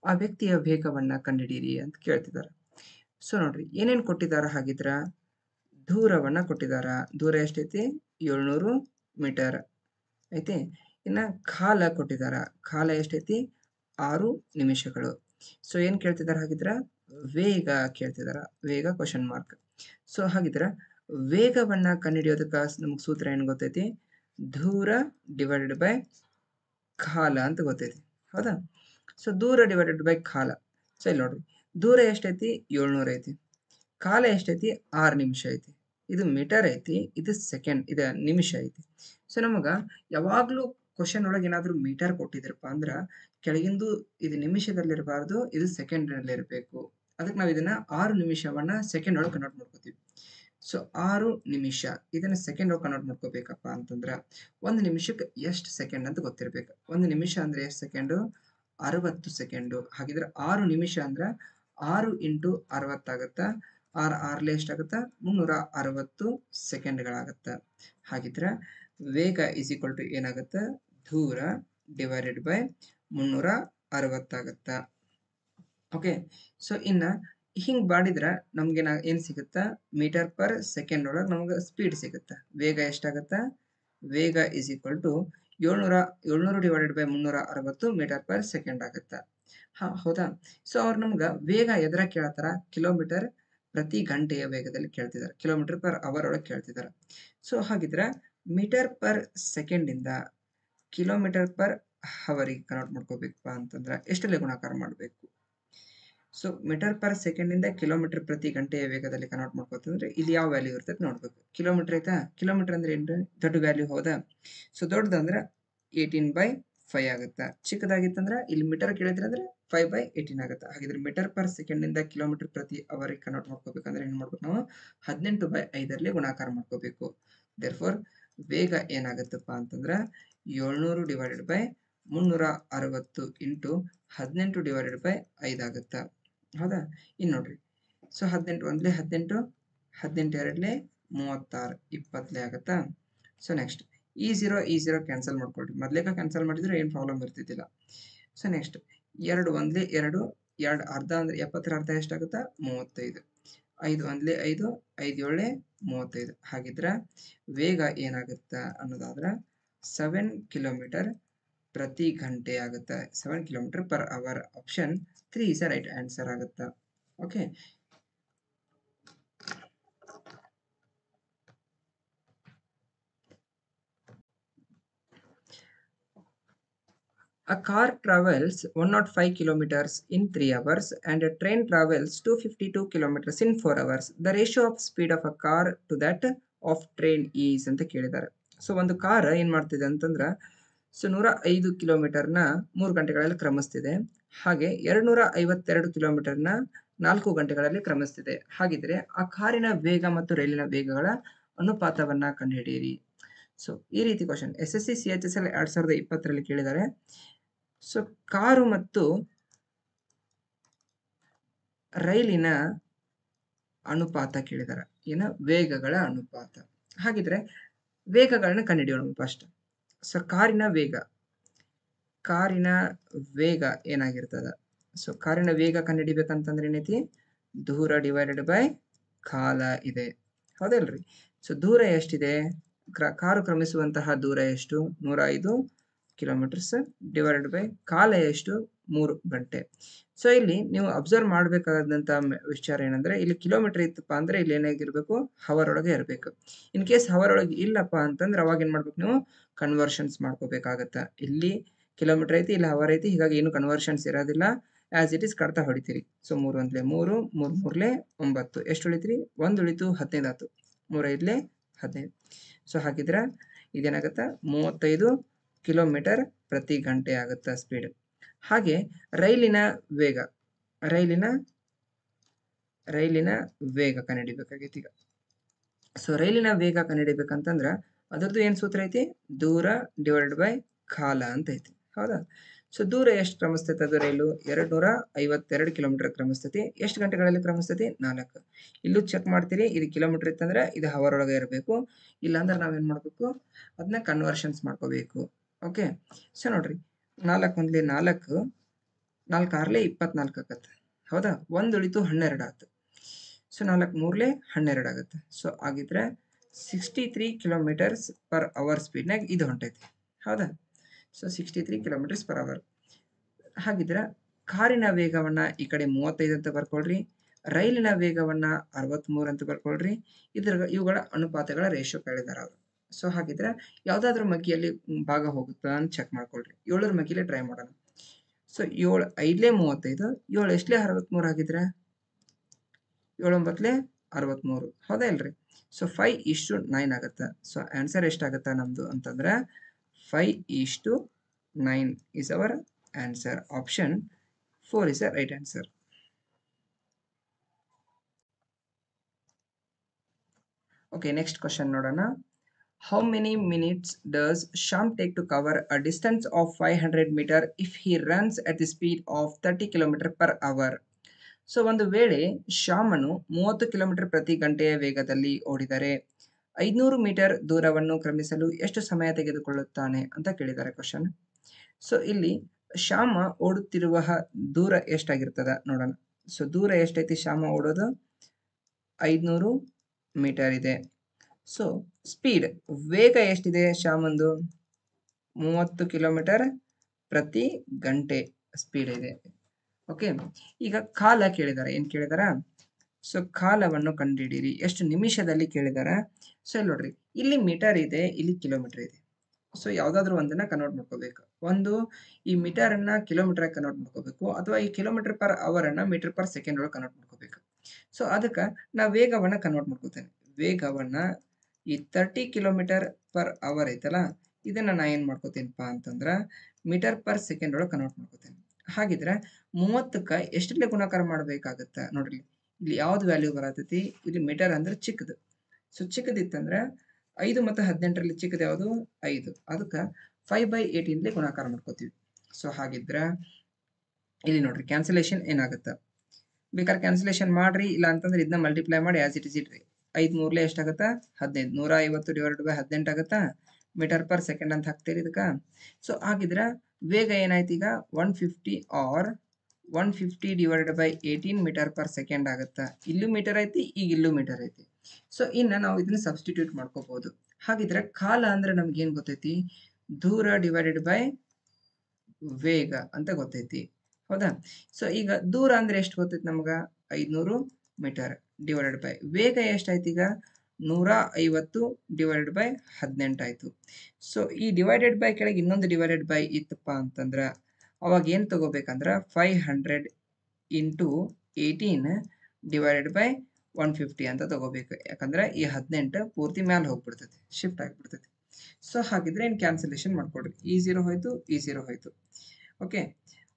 ಆ ವ್ಯಕ್ತಿಯ ವೇಗವನ್ನ ಕಂಡುಹಿಡಿಯಿರಿ ಅಂತ ಕೇಳ್ತಿದ್ದಾರೆ. ಸೊ ನೋಡ್ರಿ ಏನೇನ್ ಕೊಟ್ಟಿದಾರ ಹಾಗಿದ್ರ ದೂರವನ್ನ ಕೊಟ್ಟಿದಾರ. ದೂರ ಎಷ್ಟೈತಿ 700 ಮೀಟರ್ ಐತಿ. ಇನ್ನ ಕಾಲ ಕೊಟ್ಟಿದಾರ. ಕಾಲ ಎಷ್ಟೈತಿ 6 ನಿಮಿಷಗಳು. ಸೊ ಏನ್ ಕೇಳ್ತಿದಾರ ಹಾಗಿದ್ರ ವೇಗ ಕೇಳ್ತಿದಾರ. ವೇಗ ಕ್ವಶನ್ ಮಾರ್ಕ್. ಸೊ ಹಾಗಿದ್ರ ವೇಗವನ್ನ ಕಂಡುಹಿಡಿಯೋದಕ್ಕ ನಮಗ್ ಸೂತ್ರ ಏನ್ ಗೊತ್ತೈತಿ ದೂರ ಡಿವೈಡೆಡ್ ಬೈ ಕಾಲ ಅಂತ ಗೊತ್ತೈತಿ. ಹೌದಾ? ಸೊ ದೂರ ಡಿವೈಡೆಡ್ ಬೈ ಕಾಲ. ಸೊ ಇಲ್ಲಿ ನೋಡ್ರಿ ದೂರ ಎಷ್ಟೈತಿ 700 ಐತಿ. ಕಾಲ ಎಷ್ಟೈತಿ 6 ನಿಮಿಷ ಐತಿ. ಇದು ಮೀಟರ್ ಐತಿ, ಇದು ಸೆಕೆಂಡ್, ಇದು ನಿಮಿಷ ಐತಿ. ಸೊ ನಮಗ ಯಾವಾಗ್ಲೂ ಕ್ವಶನ್ ಒಳಗೆ ಏನಾದ್ರು ಮೀಟರ್ ಕೊಟ್ಟಿದ್ರಪ್ಪ ಅಂದ್ರ ಕೆಳಗಿಂದು ಇದು ನಿಮಿಷದಲ್ಲಿರಬಾರ್ದು, ಇದು ಸೆಕೆಂಡ್ ನಲ್ಲಿ ಇರಬೇಕು. ಅದಕ್ಕೆ ನಾವು ಇದನ್ನ 6 ನಿಮಿಷವನ್ನ ಸೆಕೆಂಡ್ ಒಳಗೆ ಕನ್ವರ್ಟ್ ಮಾಡ್ಕೋತೀವಿ. ಸೊ 6 ನಿಮಿಷ ಇದನ್ನ ಸೆಕೆಂಡ್ ಒಳಗೆ ಕನ್ವರ್ಟ್ ಮಾಡ್ಕೋಬೇಕಪ್ಪ ಅಂತಂದ್ರ 1 ನಿಮಿಷಕ್ಕೆ ಎಷ್ಟು ಸೆಕೆಂಡ್ ಅಂತ ಗೊತ್ತಿರ್ಬೇಕು. 1 ನಿಮಿಷ ಅಂದ್ರೆ ಎಷ್ಟು ಸೆಕೆಂಡು 60 ಸೆಕೆಂಡು. ಹಾಗಿದ್ರೆ 6 ನಿಮಿಷ ಅಂದ್ರ 6 ಇಂಟು 60 ಆಗತ್ತ. 6 6ಲೆ ಎಷ್ಟಾಗತ್ತ 360 ಸೆಕೆಂಡ್ಗಳಾಗತ್ತ. ಹಾಗಿದ್ರ ವೇಗ ಇಸ್ ಈಕ್ವಲ್ ಟು ಏನಾಗತ್ತ ದೂರ ಡಿವೈಡೆಡ್ ಬೈ 360 ಆಗತ್ತ. ಓಕೆ. ಸೊ ಇನ್ನ ಹಿಂಗ್ ಮಾಡಿದ್ರ ನಮ್ಗೆ ಏನ್ ಸಿಗುತ್ತ ಮೀಟರ್ ಪರ್ ಸೆಕೆಂಡ್ ಒಳಗೆ ನಮ್ಗೆ ಸ್ಪೀಡ್ ಸಿಗುತ್ತ. ವೇಗ ಎಷ್ಟಾಗತ್ತ ವೇಗ is equal to 700 divided by 360 metre per second ಆಗತ್ತ. ಹೌದಾ? ಸೊ ಅವ್ರು ನಮ್ಗ ವೇಗ ಎದ್ರ ಕೇಳ್ತಾರ ಕಿಲೋಮೀಟರ್ ಪ್ರತಿ ಗಂಟೆಯ ವೇಗದಲ್ಲಿ ಕೇಳ್ತಿದಾರೆ. ಕಿಲೋಮೀಟರ್ ಪರ್ ಅವರ್ ಒಳಗೆ ಕೇಳ್ತಿದಾರೆ. ಸೊ ಹಾಗಿದ್ರ ಮೀಟರ್ ಪರ್ ಸೆಕೆಂಡ್ ಇಂದ ಕಿಲೋಮೀಟರ್ ಪರ್ ಅವರಿಗೆ ಕನ್ವರ್ಟ್ ಮಾಡ್ಕೋಬೇಕಪ್ಪ ಅಂತಂದ್ರ ಎಷ್ಟರಲ್ಲಿ ಗುಣಾಕಾರ ಮಾಡಬೇಕು? ಸೊ ಮೀಟರ್ ಪರ್ ಸೆಕೆಂಡ್ ಇಂದ ಕಿಲೋಮೀಟರ್ ಪ್ರತಿ ಗಂಟೆಯ ವೇಗದಲ್ಲಿ ಕನ್ವರ್ಟ್ ಮಾಡ್ಕೋತಂದ್ರೆ ಇಲ್ಲಿ ಯಾವ ವ್ಯಾಲ್ಯೂ ಇರ್ತದೆ ನೋಡ್ಬೇಕು. ಕಿಲೋಮೀಟರ್ ಐತಾ? ಕಿಲೋಮೀಟರ್ ಅಂದ್ರೆ ಏನ್ರಿ ದೊಡ್ಡ ವ್ಯಾಲ್ಯೂ. ಹೌದಾ? ಸೊ ದೊಡ್ಡದಂದ್ರ 18/5 ಆಗುತ್ತ. ಚಿಕ್ಕದಾಗಿತ್ತಂದ್ರ ಇಲ್ಲಿ ಮೀಟರ್ ಕೇಳಿದ್ರೆ ಅಂದ್ರೆ 5/18 ಆಗುತ್ತೆ. ಹಾಗಿದ್ರೆ ಮೀಟರ್ ಪರ್ ಸೆಕೆಂಡ್ ಇಂದ ಕಿಲೋಮೀಟರ್ ಪ್ರತಿ ಅವರಿಗೆ ಕನ್ವರ್ಟ್ ಮಾಡ್ಕೋಬೇಕಂದ್ರೆ ಏನ್ ಮಾಡ್ಬೇಕು ನಾವು 18/5ರಲ್ಲಿ ಗುಣಾಕಾರ ಮಾಡ್ಕೋಬೇಕು. ದೇರ್ಫೋರ್ ವೇಗ ಏನಾಗುತ್ತಪ್ಪ ಅಂತಂದ್ರ 700 divided by 360 into 18 divided by 5 ಆಗುತ್ತ. ಹೌದಾ? ಇನ್ ನೋಡ್ರಿ ಸೊ 18 ಒಂದ್ಲೆ 18, 18 ಎರಡ್ಲೆ 36, 20 ಆಗತ್ತಾ. ಸೊ ನೆಕ್ಸ್ಟ್ ಈ 0 ಕ್ಯಾನ್ಸಲ್ ಮಾಡ್ಕೊಳ್ರಿ. ಮೊದ್ಲೇಕ ಕ್ಯಾನ್ಸಲ್ ಮಾಡಿದ್ರೆ ಏನ್ ಪ್ರಾಬ್ಲಮ್ ಇರ್ತಿದ್ದಿಲ್ಲ. ಸೊ ನೆಕ್ಸ್ಟ್ 2 ಒಂದ್ಲೆ 2, 2 ಅರ್ಧ ಅಂದ್ರೆ 70ರ ಅರ್ಧ ಎಷ್ಟಾಗುತ್ತಾ 35. 5 ಒಂದ್ಲೆ 5, 5 ಏಳ್ಲೆ 35. ಹಾಗಿದ್ರ ವೇಗ ಏನಾಗುತ್ತ ಅನ್ನೋದಾದ್ರ 7 ಕಿಲೋಮೀಟರ್ ಪ್ರತಿ ಗಂಟೆ ಆಗುತ್ತೆ. 7 kilometre per hour. Option 3 is right answer ಆಗುತ್ತಾ. Okay. A car travels 105 kilometers in 3 hours and a train travels 252 kilometers in 4 hours. The ratio of speed of a car to that of train is ಅಂತ ಕೇಳಿದ್ದಾರೆ. So ಒಂದು car ಏನ್ ಮಾಡ್ತಿದೆ ಅಂತಂದ್ರ so 105 ಕಿಲೋಮೀಟರ್ನ 3 ಗಂಟೆಗಳಲ್ಲಿ ಕ್ರಮಿಸ್ತಿದೆ. ಹಾಗೆ 252 ಕಿಲೋಮೀಟರ್ನ 4 ಗಂಟೆಗಳಲ್ಲಿ ಕ್ರಮಿಸ್ತಿದೆ. ಹಾಗಿದ್ರೆ ಆ ಕಾರಿನ ವೇಗ ಮತ್ತು ರೈಲಿನ ವೇಗಗಳ ಅನುಪಾತವನ್ನ ಕಂಡುಹಿಡಿಯಿರಿ. ಸೊ ಈ ರೀತಿ ಕ್ವಶನ್ SSC CHSL 2020ರಲ್ಲಿ ಕೇಳಿದ್ದಾರೆ. ಸೊ ಕಾರು ಮತ್ತು ರೈಲಿನ ಅನುಪಾತ ಕೇಳಿದಾರೆ. ಏನ ವೇಗಗಳ ಅನುಪಾತ. ಹಾಗಿದ್ರೆ ವೇಗಗಳನ್ನ ಕಂಡುಹಿಡಿಯೋಣ ಫಸ್ಟ್. ಸೊ ಕಾರಿನ ವೇಗ ಏನಾಗಿರ್ತದ? ಸೊ ಕಾರಿನ ವೇಗ ಕಂಡುಹಿಡಿಬೇಕಂತಂದ್ರೆ ಏನೈತಿ ದೂರ ಡಿವೈಡೆಡ್ ಬೈ ಕಾಲ ಇದೆ. ಹೌದಲ್ರಿ? ಸೊ ದೂರ ಎಷ್ಟಿದೆ? ಕಾರು ಕ್ರಮಿಸುವಂತಹ ದೂರ ಎಷ್ಟು? 105 ಕಿಲೋಮೀಟರ್ಸ್ ಡಿವೈಡೆಡ್ ಬೈ ಕಾಲ ಎಷ್ಟು? 3 ಗಂಟೆ. ಸೊ ಇಲ್ಲಿ ನೀವು ಅಬ್ಸರ್ವ್ ಮಾಡಬೇಕಾದಂತ ವಿಚಾರ ಏನಂದ್ರೆ ಇಲ್ಲಿ ಕಿಲೋಮೀಟರ್ ಇತ್ತಪ್ಪ ಅಂದ್ರೆ ಇಲ್ಲಿ ಏನಾಗಿರ್ಬೇಕು ಹವರ್ ಒಳಗೆ ಇರಬೇಕು. ಇನ್ ಕೇಸ್ ಹವರ್ ಒಳಗೆ ಇಲ್ಲಪ್ಪ ಅಂತಂದ್ರೆ ಅವಾಗ ಏನ್ ಮಾಡ್ಬೇಕು ನೀವು ಕನ್ವರ್ಷನ್ಸ್ ಮಾಡ್ಕೋಬೇಕಾಗತ್ತ. ಇಲ್ಲಿ ಕಿಲೋಮೀಟರ್ ಐತಿ, ಇಲ್ಲಿ ಹವರ್ ಐತಿ, ಹೀಗಾಗಿ ಏನು ಕನ್ವರ್ಷನ್ಸ್ ಇರೋದಿಲ್ಲ. ಆಸ್ ಇಟ್ ಇಸ್ ಕಡ್ತಾ ಹೊಡಿತೀರಿ. ಸೊ 3 ಒಂದ್ಲೆ 3, 3 ಮೂರ್ಲೆ 9. ಎಷ್ಟು ಉಳಿತ್ರಿ? 1 ಉಳಿತು 15 ಆಯ್ತು. 3 5ಲೆ 15. ಸೊ ಹಾಗಿದ್ರೆ ಇದೇನಾಗತ್ತ 35 ಕಿಲೋಮೀಟರ್ ಪ್ರತಿ ಗಂಟೆ ಆಗುತ್ತಾ ಸ್ಪೀಡ್. ಹಾಗೆ ರೈಲಿನ ವೇಗ ಕಂಡುಹಿಡಿಬೇಕಾಗೈತಿ ಈಗ. ಸೊ ರೈಲಿನ ವೇಗ ಕಂಡುಹಿಡಿಬೇಕಂತಂದ್ರ ಅದರದ್ದು ಏನ್ ಸೂತ್ರ ಐತಿ? ದೂರ ಡಿವೈಡೆಡ್ ಬೈ ಕಾಲ ಅಂತ ಐತಿ. ಹೌದಾ? ಸೊ ದೂರ ಎಷ್ಟು ಕ್ರಮಿಸ್ತೈತೆ ಅದು ರೈಲು 252 ಕಿಲೋಮೀಟರ್ ಕ್ರಮಿಸ್ತೈತಿ. ಎಷ್ಟು ಗಂಟೆಗಳಲ್ಲಿ ಕ್ರಮಿಸ್ತೈತಿ? 4. ಇಲ್ಲೂ ಚೆಕ್ ಮಾಡ್ತೀರಿ, ಇದು ಕಿಲೋಮೀಟರ್ ಇತ್ತಂದ್ರೆ ಇದು ಹವರ್ ಒಳಗೆ ಇರಬೇಕು. ಇಲ್ಲಾಂದ್ರೆ ನಾವೇನು ಮಾಡಬೇಕು, ಅದನ್ನ ಕನ್ವರ್ಷನ್ಸ್ ಮಾಡ್ಕೋಬೇಕು. ಓಕೆ, ಸೊ ನೋಡ್ರಿ 4 ಒಂದ್ಲೆ 4, 4 ಆರ್ಲೆ 24 ಆಗತ್ತೆ. ಹೌದಾ, 1 ಉಳಿತು 12 ಆಯ್ತು. ಸೊ 4 ಮೂರ್ಲೆ 12 ಆಗುತ್ತೆ. ಸೊ ಆಗಿದ್ರೆ 63 ಕಿಲೋಮೀಟರ್ಸ್ ಪರ್ ಅವರ್ ಸ್ಪೀಡ್ನಾಗ ಇದು ಹೊಂಟೈತಿ. ಹೌದಾ, ಸೊ 63 ಕಿಲೋಮೀಟರ್ಸ್ ಪರ್ ಅವರ್. ಹಾಗಿದ್ರೆ ಕಾರಿನ ವೇಗವನ್ನ ಈ ಕಡೆ 35 ಅಂತ ಬರ್ಕೊಳ್ರಿ, ರೈಲಿನ ವೇಗವನ್ನ 63 ಅಂತ ಬರ್ಕೊಳ್ರಿ. ಇವುಗಳ ಅನುಪಾತಗಳ ರೇಷಿಯೋ ಕೇಳಿದಾರೆ ಅವರು. ಸೊ ಹಾಗಿದ್ರೆ ಯಾವ್ದಾದ್ರು ಮಗ್ಗಿಯಲ್ಲಿ ಭಾಗ ಹೋಗುತ್ತಾ ಅಂತ ಚೆಕ್ ಮಾಡ್ಕೊಳ್ರಿ. 7ರ ಮಗ್ಗಿಲೆ ಟ್ರೈ ಮಾಡೋಣ. ಸೊ 7 5ಲೆ 35, 7 ಎಷ್ಟಲೇ 63 ಆಗಿದ್ರೆ 7 9ಲೆ 63. ಹೌದಾ ಇಲ್ರಿ? ಸೊ 5:9 ಆಗತ್ತೆ. ಸೊ ಆನ್ಸರ್ ಎಷ್ಟಾಗತ್ತ ನಮ್ದು ಅಂತಂದ್ರೆ 5:9 is our answer. Option 4 is the right answer. Okay, next question ನೋಡೋಣ. How many minutes does Shyam take to cover a distance of 500 meter if he runs at the speed of 30 km per hour? So ಒಂದು ವೇಳೆ ಶ್ಯಾಮನು 30 kilometre ಪ್ರತಿ ಗಂಟೆಯ ವೇಗದಲ್ಲಿ ಓಡಿದರೆ 500 metre ದೂರವನ್ನು ಕ್ರಮಿಸಲು ಎಷ್ಟು ಸಮಯ ತೆಗೆದುಕೊಳ್ಳುತ್ತಾನೆ ಅಂತ ಕೇಳಿದ್ದಾರೆ ಕ್ವಶನ್. ಸೊ ಇಲ್ಲಿ ಶ್ಯಾಮ ಓಡುತ್ತಿರುವ ದೂರ ಎಷ್ಟಾಗಿರ್ತದ ನೋಡೋಣ. ಸೊ ದೂರ ಎಷ್ಟೈತಿ ಶ್ಯಾಮ ಓಡೋದು? 500 ಮೀಟರ್ ಇದೆ. ಸೊ ಸ್ಪೀಡ್ ವೇಗ ಎಷ್ಟಿದೆ ಶ್ಯಾಮಂದು? 30 ಕಿಲೋಮೀಟರ್ ಪ್ರತಿ ಗಂಟೆ ಸ್ಪೀಡ್ ಇದೆ. ಓಕೆ, ಈಗ ಕಾಲ ಕೇಳಿದಾರೆ. ಏನ್ ಕೇಳಿದಾರ? ಸೊ ಕಾಲವನ್ನು ಕಂಡುಹಿಡಿಯಿರಿ. ಎಷ್ಟು ನಿಮಿಷದಲ್ಲಿ ಕೇಳಿದಾರ? ಸೊ ಇಲ್ಲಿ ನೋಡ್ರಿ, ಇಲ್ಲಿ ಮೀಟರ್ ಇದೆ, ಇಲ್ಲಿ ಕಿಲೋಮೀಟರ್ ಇದೆ. ಸೊ ಯಾವ್ದಾದ್ರು ಒಂದನ್ನ ಕನ್ವರ್ಟ್ ಮಾಡ್ಕೋಬೇಕು. ಒಂದು ಈ ಮೀಟರ್ ಅನ್ನ ಕಿಲೋಮೀಟರ್ ಕನ್ವರ್ಟ್ ಮಾಡ್ಕೋಬೇಕು, ಅಥವಾ ಈ ಕಿಲೋಮೀಟರ್ ಪರ್ ಅವರ್ ಅನ್ನ ಮೀಟರ್ ಪರ್ ಸೆಕೆಂಡ್ ಒಳಗೆ ಕನ್ವರ್ಟ್ ಮಾಡ್ಕೋಬೇಕು. ಸೊ ಅದಕ್ಕೆ ನಾ ವೇಗವನ್ನ ಕನ್ವರ್ಟ್ ಮಾಡ್ಕೋತೇನೆ. ವೇಗವನ್ನ ಈ 30 ಕಿಲೋಮೀಟರ್ ಪರ್ ಅವರ್ ಐತಲ್ಲ, ಇದನ್ನ ನಾ ಏನ್ ಮಾಡ್ಕೋತೇನಪ್ಪ ಅಂತಂದ್ರ ಮೀಟರ್ ಪರ್ ಸೆಕೆಂಡ್ ಒಳಗೆ ಕನ್ವರ್ಟ್ ಮಾಡ್ಕೋತೇನೆ. ಹಾಗಿದ್ರೆ 30ಕ್ಕೆ ಎಷ್ಟರಲ್ಲಿ ಗುಣಾಕಾರ ಮಾಡ್ಬೇಕಾಗತ್ತ ನೋಡ್ರಿ. ಇಲ್ಲಿ ಯಾವ್ದು ವ್ಯಾಲ್ಯೂ ಬರತೈತಿ? ಇಲ್ಲಿ ಮೀಟರ್ ಅಂದ್ರೆ ಚಿಕ್ಕದು. ಸೊ ಚಿಕ್ಕದಿತ್ತಂದ್ರೆ 5 ಮತ್ತು 18ರಲ್ಲಿ ಚಿಕ್ಕದು ಯಾವುದು? 5. ಅದಕ್ಕೆ 5/18 ಗುಣಾಕಾರ ಮಾಡ್ಕೋತೀವಿ. ಸೊ ಹಾಗಿದ್ರೆ ಇಲ್ಲಿ ನೋಡ್ರಿ ಕ್ಯಾನ್ಸಲೇಷನ್ ಏನಾಗುತ್ತೆ? ಬೇಕಾದ್ರೆ ಕ್ಯಾನ್ಸಲೇಷನ್ ಮಾಡ್ರಿ, ಇಲ್ಲ ಅಂತಂದ್ರೆ ಇದನ್ನ ಮಲ್ಟಿಪ್ಲೈ ಮಾಡಿ ಆಸ್ ಇಟ್ ಇಸ್ ಇಟ್ರಿ. 5 ಮೂರ್ಲೆ ಎಷ್ಟಾಗತ್ತಾ? 15. 150/18 ಆಗತ್ತಾ? ಮೀಟರ್ ಪರ್ ಸೆಕೆಂಡ್ ಅಂತ ಹಾಕ್ತೀರಿ ಇದಕ್ಕ. ಸೊ ಹಾಗಿದ್ರೆ ವೇಗ ಏನಾಯ್ತು ಈಗ? 150 ಆರ್ 150/18 ಮೀಟರ್ ಪರ್ ಸೆಕೆಂಡ್ ಆಗತ್ತಾ? ಇಲ್ಲೂ ಮೀಟರ್ ಐತಿ, ಈಗ ಇಲ್ಲೂ ಮೀಟರ್ ಐತಿ. ಸೊ ಇನ್ನ ನಾವು ಇದನ್ನ ಸಬ್ಸ್ಟಿಟ್ಯೂಟ್ ಮಾಡ್ಕೋಬಹುದು. ಹಾಗಿದ್ರೆ ಕಾಲ ಅಂದ್ರೆ ನಮ್ಗೆ ಏನ್ ಗೊತ್ತೈತಿ? ದೂರ ಡಿವೈಡೆಡ್ ಬೈ ವೇಗ ಅಂತ ಗೊತ್ತೈತಿ. ಹೌದಾ? ಸೊ ಈಗ ದೂರ ಅಂದ್ರೆ ಎಷ್ಟು ಗೊತ್ತೈತಿ ನಮ್ಗ? 500 ಮೀಟರ್ ಡಿವೈಡೆಡ್ ಬೈ ವೇಗ ಎಷ್ಟಾಯ್ತು ಈಗ? 150/18 ಆಯ್ತು. ಸೊ ಈ ಡಿವೈಡೆಡ್ ಬೈ ಕೆಳಗೆ ಇನ್ನೊಂದು ಡಿವೈಡೆಡ್ ಬೈ ಇತ್ತಪ್ಪ ಅಂತಂದ್ರ ಅವಾಗ ಏನ್ ತಗೋಬೇಕಂದ್ರ 500 ಇಂಟು 18 ಡಿವೈಡೆಡ್ ಬೈ 150 ಅಂತ ತಗೋಬೇಕು. ಯಾಕಂದ್ರೆ ಈ 18 ಪೂರ್ತಿ ಮ್ಯಾಲೆ ಹೋಗ್ಬಿಡ್ತೈತಿ, ಶಿಫ್ಟ್ ಆಗಿಬಿಡ್ತೈತಿ. ಸೊ ಹಾಗಿದ್ರೆ ಏನು ಕ್ಯಾನ್ಸಲೇಷನ್ ಮಾಡ್ಕೊಡ್ರಿ. ಈ 0 ಹೋಯ್ತು, ಈ 0 ಹೋಯ್ತು. ಓಕೆ,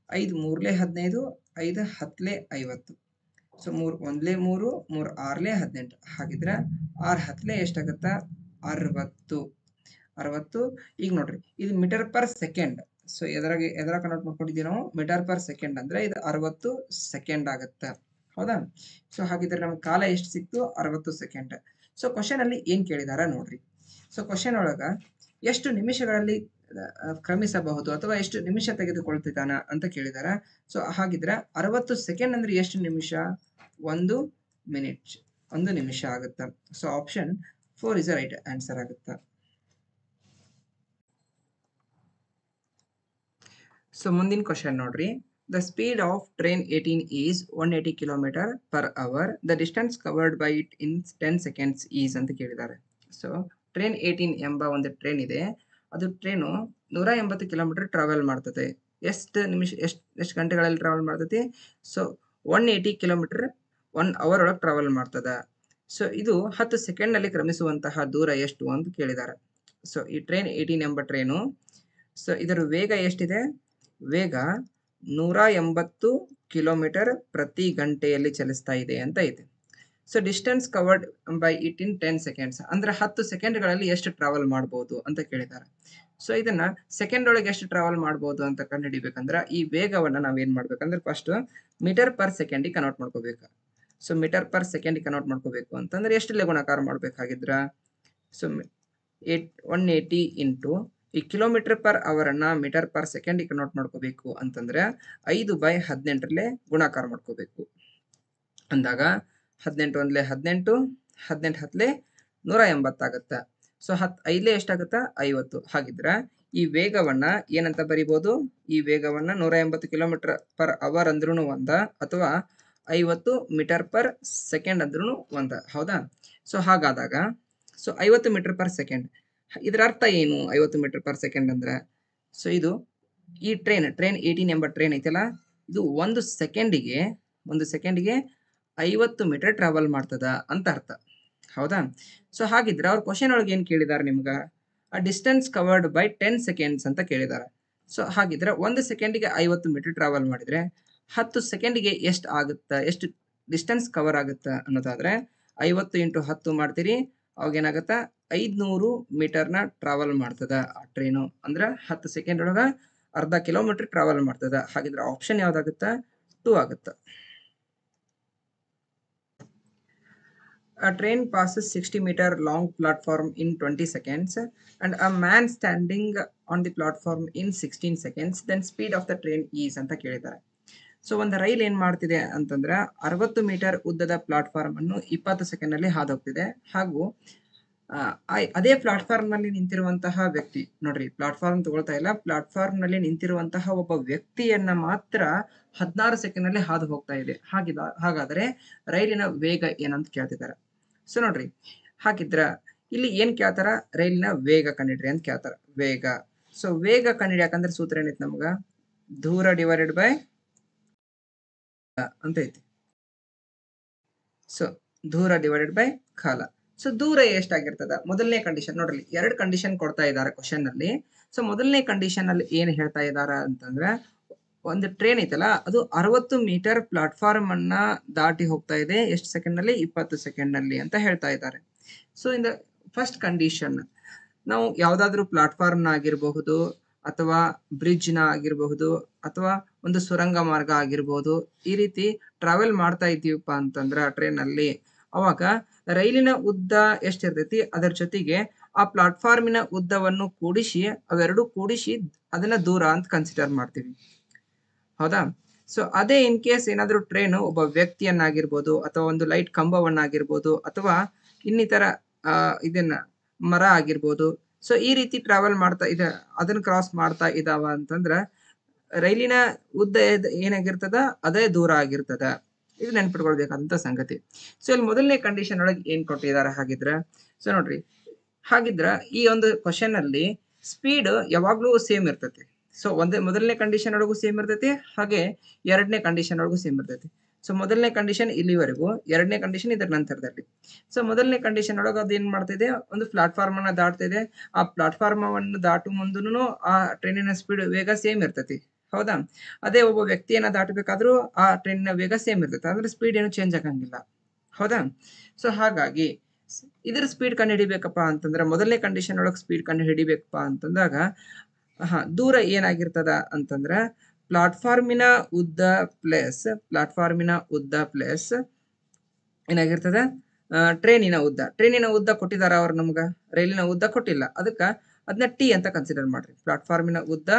5 ಮೂರ್ಲೆ 15, 5 10ಲೆ 50. ಸೊ 3 1ಲೆ 3, 3 6ಲೆ 18. ಹಾಗಿದ್ರೆ 6 10ಲೆ ಎಷ್ಟಾಗತ್ತಾ? 60. ಈಗ ನೋಡ್ರಿ, ಇದು ಮೀಟರ್ ಪರ್ ಸೆಕೆಂಡ್. ಸೊ ಎದ್ರಾಗ ಕನ್ವರ್ಟ್ ಮಾಡ್ಕೊಂಡಿದ್ದೀವಿ ನಾವು? ಮೀಟರ್ ಪರ್ ಸೆಕೆಂಡ್ ಅಂದ್ರೆ ಇದು 60 ಸೆಕೆಂಡ್ ಆಗತ್ತೆ. ಹೌದಾ? ಸೊ ಹಾಗಿದ್ರೆ ನಮ್ಗೆ ಕಾಲ ಎಷ್ಟು ಸಿಕ್ತು? 60 ಸೆಕೆಂಡ್. ಸೊ ಕ್ವಶನ್ ಅಲ್ಲಿ ಏನ್ ಕೇಳಿದಾರ ನೋಡ್ರಿ. ಸೊ ಕ್ವಶನ್ ಒಳಗ ಎಷ್ಟು ನಿಮಿಷಗಳಲ್ಲಿ ಕ್ರಮಿಸಬಹುದು ಅಥವಾ ಎಷ್ಟು ನಿಮಿಷ ತೆಗೆದುಕೊಳ್ತಿದ್ದಾನ ಅಂತ ಕೇಳಿದಾರ. ಸೊ ಹಾಗಿದ್ರೆ 60 ಸೆಕೆಂಡ್ ಅಂದ್ರೆ ಎಷ್ಟು ನಿಮಿಷ? 1 ಮಿನಿಟ್, 1 ನಿಮಿಷ ಆಗುತ್ತ. So option 4 is right answer ಆಗುತ್ತ. ಸೊ ಮುಂದಿನ ಕ್ವಶನ್ ನೋಡ್ರಿ. The speed of train 18 is 180 kilometre per hour. The distance covered by it in 10 seconds is ಅಂತ ಕೇಳಿದ್ದಾರೆ. ಸೊ ಟ್ರೈನ್ 18 ಎಂಬ ಒಂದು ಟ್ರೈನ್ ಇದೆ. ಅದು ಟ್ರೈನು 180 ಕಿಲೋಮೀಟರ್ ಟ್ರಾವೆಲ್ ಮಾಡ್ತದೆ. ಎಷ್ಟು ನಿಮಿಷ ಎಷ್ಟು ಗಂಟೆಗಳಲ್ಲಿ ಟ್ರಾವೆಲ್ ಮಾಡ್ತೈತಿ? ಸೊ 180 ಕಿಲೋಮೀಟರ್ 1 ಅವರ್ ಒಳಗೆ ಟ್ರಾವೆಲ್ ಮಾಡ್ತದ. ಸೊ ಇದು 10 ಸೆಕೆಂಡ್ನಲ್ಲಿ ಕ್ರಮಿಸುವಂತಹ ದೂರ ಎಷ್ಟು ಅಂತ ಕೇಳಿದ್ದಾರೆ. ಸೊ ಈ ಟ್ರೈನ್ 18 ಎಂಬ ಟ್ರೈನು, ಸೊ ಇದರ ವೇಗ ಎಷ್ಟಿದೆ? ವೇಗ 180 ಕಿಲೋಮೀಟರ್ ಪ್ರತಿ ಗಂಟೆಯಲ್ಲಿ ಚಲಿಸ್ತಾ ಇದೆ ಅಂತ ಇದೆ. So distance covered by it in 10 seconds ಅಂದ್ರೆ 10 ಸೆಕೆಂಡ್ಗಳಲ್ಲಿ ಎಷ್ಟು ಟ್ರಾವೆಲ್ ಮಾಡಬಹುದು ಅಂತ ಕೇಳಿದ್ದಾರೆ. ಸೊ ಇದನ್ನ ಸೆಕೆಂಡ್ ಒಳಗೆ ಎಷ್ಟು ಟ್ರಾವೆಲ್ ಮಾಡಬಹುದು ಅಂತ ಕಂಡುಹಿಡಿಬೇಕಂದ್ರೆ ಈ ವೇಗವನ್ನ ನಾವೇನ್ ಮಾಡ್ಬೇಕಂದ್ರೆ ಫಸ್ಟ್ ಮೀಟರ್ ಪರ್ ಸೆಕೆಂಡಿಗೆ ಕನ್ವರ್ಟ್ ಮಾಡ್ಕೋಬೇಕು. ಸೊ ಮೀಟರ್ ಪರ್ ಸೆಕೆಂಡಿಗೆ ಕನ್ವರ್ಟ್ ಮಾಡ್ಕೋಬೇಕು ಅಂತಂದ್ರೆ ಎಷ್ಟಲ್ಲೇ ಗುಣಾಕಾರ ಮಾಡ್ಬೇಕಾಗಿದ್ರ ಸೊ 180 ಇಂಟು ಈ ಕಿಲೋಮೀಟರ್ ಪರ್ ಅವರ್ ಅನ್ನ ಮೀಟರ್ ಪರ್ ಸೆಕೆಂಡಿಗೆ ಕನ್ವರ್ಟ್ ಮಾಡ್ಕೋಬೇಕು ಅಂತಂದ್ರೆ 5/18 ಗುಣಾಕಾರ ಮಾಡ್ಕೋಬೇಕು ಅಂದಾಗ 18 ಒಂದ್ಲೆ 18 18 ಹತ್ಲೆ 180 ಆಗುತ್ತೆ. ಸೊ 5 ಎಷ್ಟಾಗುತ್ತೆ 50. ಹಾಗಿದ್ರೆ ಈ ವೇಗವನ್ನ ಏನಂತ ಬರಿಬಹುದು, ಈ ವೇಗವನ್ನ 180 ಕಿಲೋಮೀಟರ್ ಪರ್ ಅವರ್ ಅಂದ್ರೂ ಒಂದ ಅಥವಾ 50 ಮೀಟರ್ ಪರ್ ಸೆಕೆಂಡ್ ಅಂದ್ರೂ ಒಂದ. ಹೌದಾ? ಸೊ ಹಾಗಾದಾಗ ಸೊ 50 ಮೀಟರ್ ಪರ್ ಸೆಕೆಂಡ್ ಇದರ ಅರ್ಥ ಏನು 50 ಮೀಟರ್ ಪರ್ ಸೆಕೆಂಡ್ ಅಂದ್ರೆ ಸೊ ಇದು ಈ ಟ್ರೈನ್ 18 ಎಂಬ ಟ್ರೈನ್ ಐತಲ್ಲ ಇದು ಒಂದು ಸೆಕೆಂಡಿಗೆ 50 ಮೀಟರ್ ಟ್ರಾವೆಲ್ ಮಾಡ್ತದ ಅಂತ ಅರ್ಥ. ಹೌದಾ? ಸೊ ಹಾಗಿದ್ರೆ ಅವ್ರ ಕ್ವಶನ್ ಒಳಗೆ ಏನ್ ಕೇಳಿದಾರೆ ನಿಮ್ಗ ಆ ಡಿಸ್ಟೆನ್ಸ್ ಕವರ್ಡ್ ಬೈ 10 ಸೆಕೆಂಡ್ಸ್ ಅಂತ ಕೇಳಿದಾರೆ. ಸೊ ಹಾಗಿದ್ರೆ ಒಂದು ಸೆಕೆಂಡಿಗೆ 50 ಮೀಟರ್ ಟ್ರಾವೆಲ್ ಮಾಡಿದ್ರೆ 10 ಸೆಕೆಂಡಿಗೆ ಎಷ್ಟು ಆಗುತ್ತೆ, ಎಷ್ಟು ಡಿಸ್ಟೆನ್ಸ್ ಕವರ್ ಆಗುತ್ತೆ ಅನ್ನೋದಾದ್ರೆ 50 ಇಂಟು 10 ಮಾಡ್ತೀರಿ ಅವಾಗ ಏನಾಗತ್ತ 500 ಮೀಟರ್ನ ಟ್ರಾವೆಲ್ ಮಾಡ್ತದ ಆ ಟ್ರೈನು. ಅಂದ್ರೆ 10 ಸೆಕೆಂಡ್ ಒಳಗ ಅರ್ಧ ಕಿಲೋಮೀಟರ್ ಟ್ರಾವೆಲ್ ಮಾಡ್ತದ. ಹಾಗಿದ್ರೆ ಆಪ್ಷನ್ ಯಾವ್ದಾಗುತ್ತ 2 ಆಗುತ್ತ. A train passes 60 meter long platform in 20 seconds and a man standing on the platform in 16 seconds. Then speed of the train is ಅಂತ ಕೇಳಿದ್ದಾರೆ. ಸೊ ಒಂದು ರೈಲ್ ಏನ್ ಮಾಡ್ತಿದೆ ಅಂತಂದ್ರೆ 60 ಮೀಟರ್ ಉದ್ದದ ಪ್ಲಾಟ್ಫಾರ್ಮ್ ಅನ್ನು 20 ಸೆಕೆಂಡ್ ನಲ್ಲಿ ಹಾದು ಹೋಗ್ತಿದೆ. ಹಾಗೂ ಅದೇ ಪ್ಲಾಟ್ಫಾರ್ಮ್ ನಲ್ಲಿ ನಿಂತಿರುವಂತಹ ವ್ಯಕ್ತಿ ನೋಡ್ರಿ, ಪ್ಲಾಟ್ಫಾರ್ಮ್ ತಗೊಳ್ತಾ ಇಲ್ಲ, ಪ್ಲಾಟ್ಫಾರ್ಮ್ ನಲ್ಲಿ ನಿಂತಿರುವಂತಹ ಒಬ್ಬ ವ್ಯಕ್ತಿಯನ್ನ ಮಾತ್ರ 16 ಸೆಕೆಂಡ್ ನಲ್ಲಿ ಹಾದು ಹೋಗ್ತಾ ಇದೆ. ಹಾಗಾದ್ರೆ ರೈಲಿನ ವೇಗ ಏನಂತ ಕೇಳ್ತಿದ್ದಾರೆ. ಸೊ ನೋಡ್ರಿ, ಹಾಗಿದ್ರ ಇಲ್ಲಿ ಏನ್ ಕೇಳ್ತಾರ, ರೈಲಿನ ವೇಗ ಕಂಡಿಡ್ರಿ ಅಂತ ಕೇಳ್ತಾರ. ವೇಗ. ಸೊ ವೇಗ ಕಂಡಿಡ್ಯಾಕಂದ್ರೆ ಸೂತ್ರ ಏನೈತಿ ನಮ್ಗ ದೂರ ಡಿವೈಡೆಡ್ ಬೈ ಅಂತ ಐತಿ. ಸೊ ದೂರ ಡಿವೈಡೆಡ್ ಬೈ ಕಾಲ. ಸೊ ದೂರ ಎಷ್ಟಾಗಿರ್ತದ ಮೊದಲನೇ ಕಂಡೀಷನ್ ನೋಡ್ರಿ, 2 ಕಂಡೀಷನ್ ಕೊಡ್ತಾ ಇದ್ದಾರೆ ಕ್ವಶನ್ ಅಲ್ಲಿ. ಸೊ ಮೊದಲನೇ ಕಂಡೀಷನ್ ಅಲ್ಲಿ ಏನ್ ಹೇಳ್ತಾ ಇದಾರ ಅಂತಂದ್ರೆ ಒಂದು ಟ್ರೈನ್ ಐತಲ್ಲ ಅದು 60 ಮೀಟರ್ ಪ್ಲಾಟ್ಫಾರ್ಮ್ ಅನ್ನ ದಾಟಿ ಹೋಗ್ತಾ ಇದೆ ಎಷ್ಟು ಸೆಕೆಂಡ್ ನಲ್ಲಿ 20 ಸೆಕೆಂಡ್ ನಲ್ಲಿ ಅಂತ ಹೇಳ್ತಾ ಇದ್ದಾರೆ. So in the first condition ನಾವು ಯಾವ್ದಾದ್ರು ಪ್ಲಾಟ್ಫಾರ್ಮ್ ನ ಆಗಿರಬಹುದು ಅಥವಾ ಬ್ರಿಡ್ಜ್ ನ ಆಗಿರಬಹುದು ಅಥವಾ ಒಂದು ಸುರಂಗ ಮಾರ್ಗ ಆಗಿರಬಹುದು, ಈ ರೀತಿ ಟ್ರಾವೆಲ್ ಮಾಡ್ತಾ ಇದ್ದೀವಪ್ಪ ಅಂತಂದ್ರ ಟ್ರೈನ್ ಅಲ್ಲಿ ಅವಾಗ ರೈಲಿನ ಉದ್ದ ಎಷ್ಟಿರ್ತೈತಿ ಅದರ ಜೊತೆಗೆ ಆ ಪ್ಲಾಟ್ಫಾರ್ಮಿನ ಉದ್ದವನ್ನು ಕೂಡಿಸಿ ಅವೆರಡು ಕೂಡಿಸಿ ಅದನ್ನ ದೂರ ಅಂತ ಕನ್ಸಿಡರ್ ಮಾಡ್ತೀವಿ. ಹೌದಾ? ಸೊ ಅದೇ ಇನ್ ಕೇಸ್ ಏನಾದ್ರು ಟ್ರೈನ್ ಒಬ್ಬ ವ್ಯಕ್ತಿಯನ್ನಾಗಿರ್ಬೋದು ಅಥವಾ ಒಂದು ಲೈಟ್ ಕಂಬವನ್ನಾಗಿರ್ಬೋದು ಅಥವಾ ಇನ್ನಿತರ ಇದನ್ನ ಮರ ಆಗಿರ್ಬೋದು, ಸೊ ಈ ರೀತಿ ಟ್ರಾವೆಲ್ ಮಾಡ್ತಾ ಇದೆ ಅದನ್ನ ಕ್ರಾಸ್ ಮಾಡ್ತಾ ಇದಾವ ಅಂತಂದ್ರ ರೈಲಿನ ಉದ್ದ ಏನಾಗಿರ್ತದ ಅದೇ ದೂರ ಆಗಿರ್ತದ. ಇದು ನೆನ್ಪಿಟ್ಕೊಳ್ಬೇಕಾದಂತ ಸಂಗತಿ. ಸೊ ಇಲ್ಲಿ ಮೊದಲನೇ ಕಂಡೀಷನ್ ಒಳಗೆ ಏನ್ ಕೊಟ್ಟಿದ್ದಾರೆ ಹಾಗಿದ್ರ, ಸೊ ನೋಡ್ರಿ, ಹಾಗಿದ್ರ ಈ ಒಂದು ಕ್ವಶನ್ ಅಲ್ಲಿ ಸ್ಪೀಡ್ ಯಾವಾಗ್ಲೂ ಸೇಮ್ ಇರ್ತೈತಿ. ಸೊ ಮೊದಲನೇ ಕಂಡೀಷನ್ ಒಳಗೂ ಸೇಮ್ ಇರ್ತೈತಿ, ಹಾಗೆ ಎರಡನೇ ಕಂಡೀಷನ್ ಒಳಗೂ ಸೇಮ್ ಇರ್ತೈತಿ. ಸೊ ಮೊದಲನೇ ಕಂಡೀಷನ್ ಇಲ್ಲಿವರೆಗೂ, ಎರಡನೇ ಕಂಡೀಷನ್ ಇದರ ನಂತರದಲ್ಲಿ. ಸೊ ಮೊದಲನೇ ಕಂಡೀಷನ್ ಒಳಗೆ ಅದು ಏನ್ ಮಾಡ್ತಿದೆ, ಒಂದು ಪ್ಲಾಟ್ಫಾರ್ಮ್ ಅನ್ನ ದಾಟ್ತಿದೆ. ಆ ಪ್ಲಾಟ್ಫಾರ್ಮ್ ಅನ್ನು ದಾಟು ಮುಂದೂ ಆ ಟ್ರೈನಿನ ಸ್ಪೀಡ್ ವೇಗ ಸೇಮ್ ಇರ್ತೈತಿ. ಹೌದಾ? ಅದೇ ಒಬ್ಬ ವ್ಯಕ್ತಿಯನ್ನ ದಾಟಬೇಕಾದ್ರೂ ಆ ಟ್ರೈನಿನ ವೇಗ ಸೇಮ್ ಇರ್ತೈತಿ, ಅಂದ್ರೆ ಸ್ಪೀಡ್ ಏನು ಚೇಂಜ್ ಆಗಂಗಿಲ್ಲ. ಹೌದಾ? ಸೊ ಹಾಗಾಗಿ ಇದ್ರ ಸ್ಪೀಡ್ ಕಂಡು ಹಿಡಿಬೇಕಪ್ಪ ಅಂತಂದ್ರೆ ಮೊದಲನೇ ಕಂಡೀಷನ್ ಒಳಗೆ ಸ್ಪೀಡ್ ಕಂಡು ಹಿಡಿಬೇಕಪ್ಪ ಅಂತಂದಾಗ ದೂರ ಏನಾಗಿರ್ತದ ಅಂತಂದ್ರ ಪ್ಲಾಟ್ಫಾರ್ಮಿನ ಉದ್ದ ಪ್ಲಸ್ ಏನಾಗಿರ್ತದ ಟ್ರೈನಿನ ಉದ್ದ ಕೊಟ್ಟಿದಾರ ಅವ್ರು ನಮ್ಗ, ರೈಲಿನ ಉದ್ದ ಕೊಟ್ಟಿಲ್ಲ, ಅದಕ್ಕ ಅದನ್ನ ಟಿ ಅಂತ ಕನ್ಸಿಡರ್ ಮಾಡ್ರಿ. ಪ್ಲಾಟ್ಫಾರ್ಮಿನ ಉದ್ದ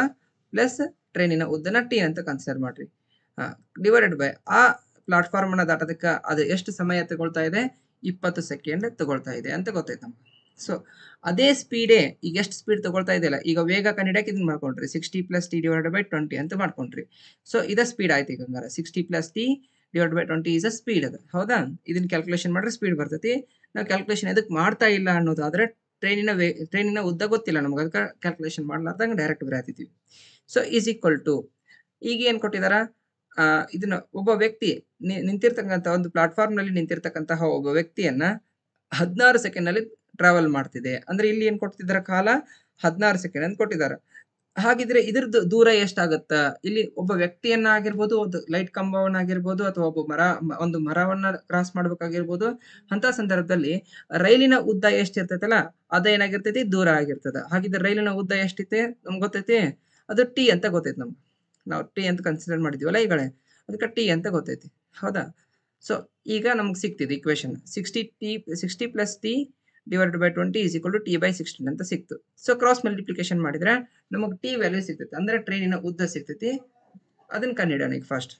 ಪ್ಲಸ್ ಟ್ರೈನಿನ ಉದ್ದನ ಟಿ ಅಂತ ಕನ್ಸಿಡರ್ ಮಾಡ್ರಿ. ಡಿವೈಡೆಡ್ ಬೈ ಆ ಪ್ಲಾಟ್ಫಾರ್ಮ್ ಅನ್ನ ದಾಟೋದಕ್ಕ ಅದು ಎಷ್ಟು ಸಮಯ ತಗೊಳ್ತಾ ಇದೆ, 20 ಸೆಕೆಂಡ್ ತಗೊಳ್ತಾ ಇದೆ ಅಂತ ಗೊತ್ತಾಯ್ತು ನಮ್ಗೆ. ಸೊ ಅದೇ ಸ್ಪೀಡೇ ಈಗ ಎಷ್ಟು ಸ್ಪೀಡ್ ತಗೊಳ್ತಾ ಇದೆಯಲ್ಲ, ಈಗ ವೇಗ ಕಂಡಿಡಿಯಕ್ಕೆ ಇದನ್ನ ಮಾಡ್ಕೊಂಡ್ರಿ 60 + t / 20 ಅಂತ ಮಾಡ್ಕೊಂಡ್ರಿ. ಸೊ ಇದ ಸ್ಪೀಡ್ ಆಯ್ತು. ಈಗ ಹಂಗಾರ 60 + t / 20 ಇಸ್ ಅ ಸ್ಪೀಡ್. ಅದು ಹೌದಾ? ಇದನ್ನ ಕ್ಯಾಲ್ಕುಲೇಷನ್ ಮಾಡ್ರೆ ಸ್ಪೀಡ್ ಬರ್ತೈತಿ. ನಾವು ಕ್ಯಾಲ್ಕುಲೇಷನ್ ಎದಕ್ಕೆ ಮಾಡ್ತಾ ಇಲ್ಲ ಅನ್ನೋದಾದ್ರೆ ಟ್ರೈನಿನ ಉದ್ದ ಗೊತ್ತಿಲ್ಲ ನಮ್ಗೆ, ಅದಕ್ಕೆ ಕ್ಯಾಲ್ಕುಲೇಷನ್ ಮಾಡ್ಲಾರ್ದಂಗ ಡೈರೆಕ್ಟ್ ಬರೆಯತ್ತಿದ್ವಿ. ಸೊ ಈಸ್ ಈಕ್ವಲ್ ಟು ಈಗ ಏನ್ ಕೊಟ್ಟಿದಾರ, ಇದನ್ನ ಒಬ್ಬ ವ್ಯಕ್ತಿ ನಿಂತಿರ್ತಕ್ಕಂಥ ಒಂದು ಪ್ಲಾಟ್ಫಾರ್ಮ್ ನಲ್ಲಿ ನಿಂತಿರ್ತಕ್ಕಂತಹ ಒಬ್ಬ ವ್ಯಕ್ತಿಯನ್ನ 16 ಸೆಕೆಂಡ್ ನಲ್ಲಿ ಟ್ರಾವೆಲ್ ಮಾಡ್ತಿದೆ ಅಂದ್ರೆ ಇಲ್ಲಿ ಏನ್ ಕೊಡ್ತಿದಾರ, ಕಾಲ 16 ಸೆಕೆಂಡ್ ಅಂತ ಕೊಟ್ಟಿದ್ದಾರೆ. ಹಾಗಿದ್ರೆ ಇದ್ರದ್ದು ದೂರ ಎಷ್ಟಾಗತ್ತ? ಇಲ್ಲಿ ಒಬ್ಬ ವ್ಯಕ್ತಿಯನ್ನಾಗಿರ್ಬೋದು, ಒಂದು ಲೈಟ್ ಕಂಬವನ್ನಾಗಿರ್ಬೋದು, ಅಥವಾ ಒಂದು ಮರವನ್ನ ಕ್ರಾಸ್ ಮಾಡ್ಬೇಕಾಗಿರ್ಬೋದು. ಅಂತ ಸಂದರ್ಭದಲ್ಲಿ ರೈಲಿನ ಉದ್ದ ಎಷ್ಟಿರ್ತೈತಲ್ಲ, ಅದೇನಾಗಿರ್ತೈತಿ ದೂರ ಆಗಿರ್ತದ. ಹಾಗಿದ್ರೆ ರೈಲಿನ ಉದ್ದ ಎಷ್ಟೈತೆ ನಮ್ಗೆ ಗೊತ್ತೈತಿ? ಅದು ಟಿ ಅಂತ ಗೊತ್ತೈತಿ ನಮ್ಗೆ. ನಾವು ಟಿ ಅಂತ ಕನ್ಸಿಡರ್ ಮಾಡಿದ್ವಲ್ಲ ಈಗಳೆ, ಅದಕ್ಕೆ ಟಿ ಅಂತ ಗೊತ್ತೈತಿ. ಹೌದಾ? ಸೊ ಈಗ ನಮ್ಗೆ ಸಿಕ್ತಿದೆ equation 60 plus T divided by 20 is equal to T by 16 ಅಂತ ಸಿಕ್ತು. ಸೊ ಕ್ರಾಸ್ ಮಲ್ಟಿಪ್ಲಿಕೇಶನ್ ಮಾಡಿದ್ರೆ ನಮಗೆ ಟಿ ವ್ಯಾಲ್ಯೂ ಸಿಗ್ತೈತಿ, ಅಂದ್ರೆ ಟ್ರೈನಿನ ಉದ್ದ ಸಿಗ್ತೈತಿ. ಅದನ್ನ ಕಂಡುಹಿಡಿಯೋಣ ಈಗ ಫಸ್ಟ್.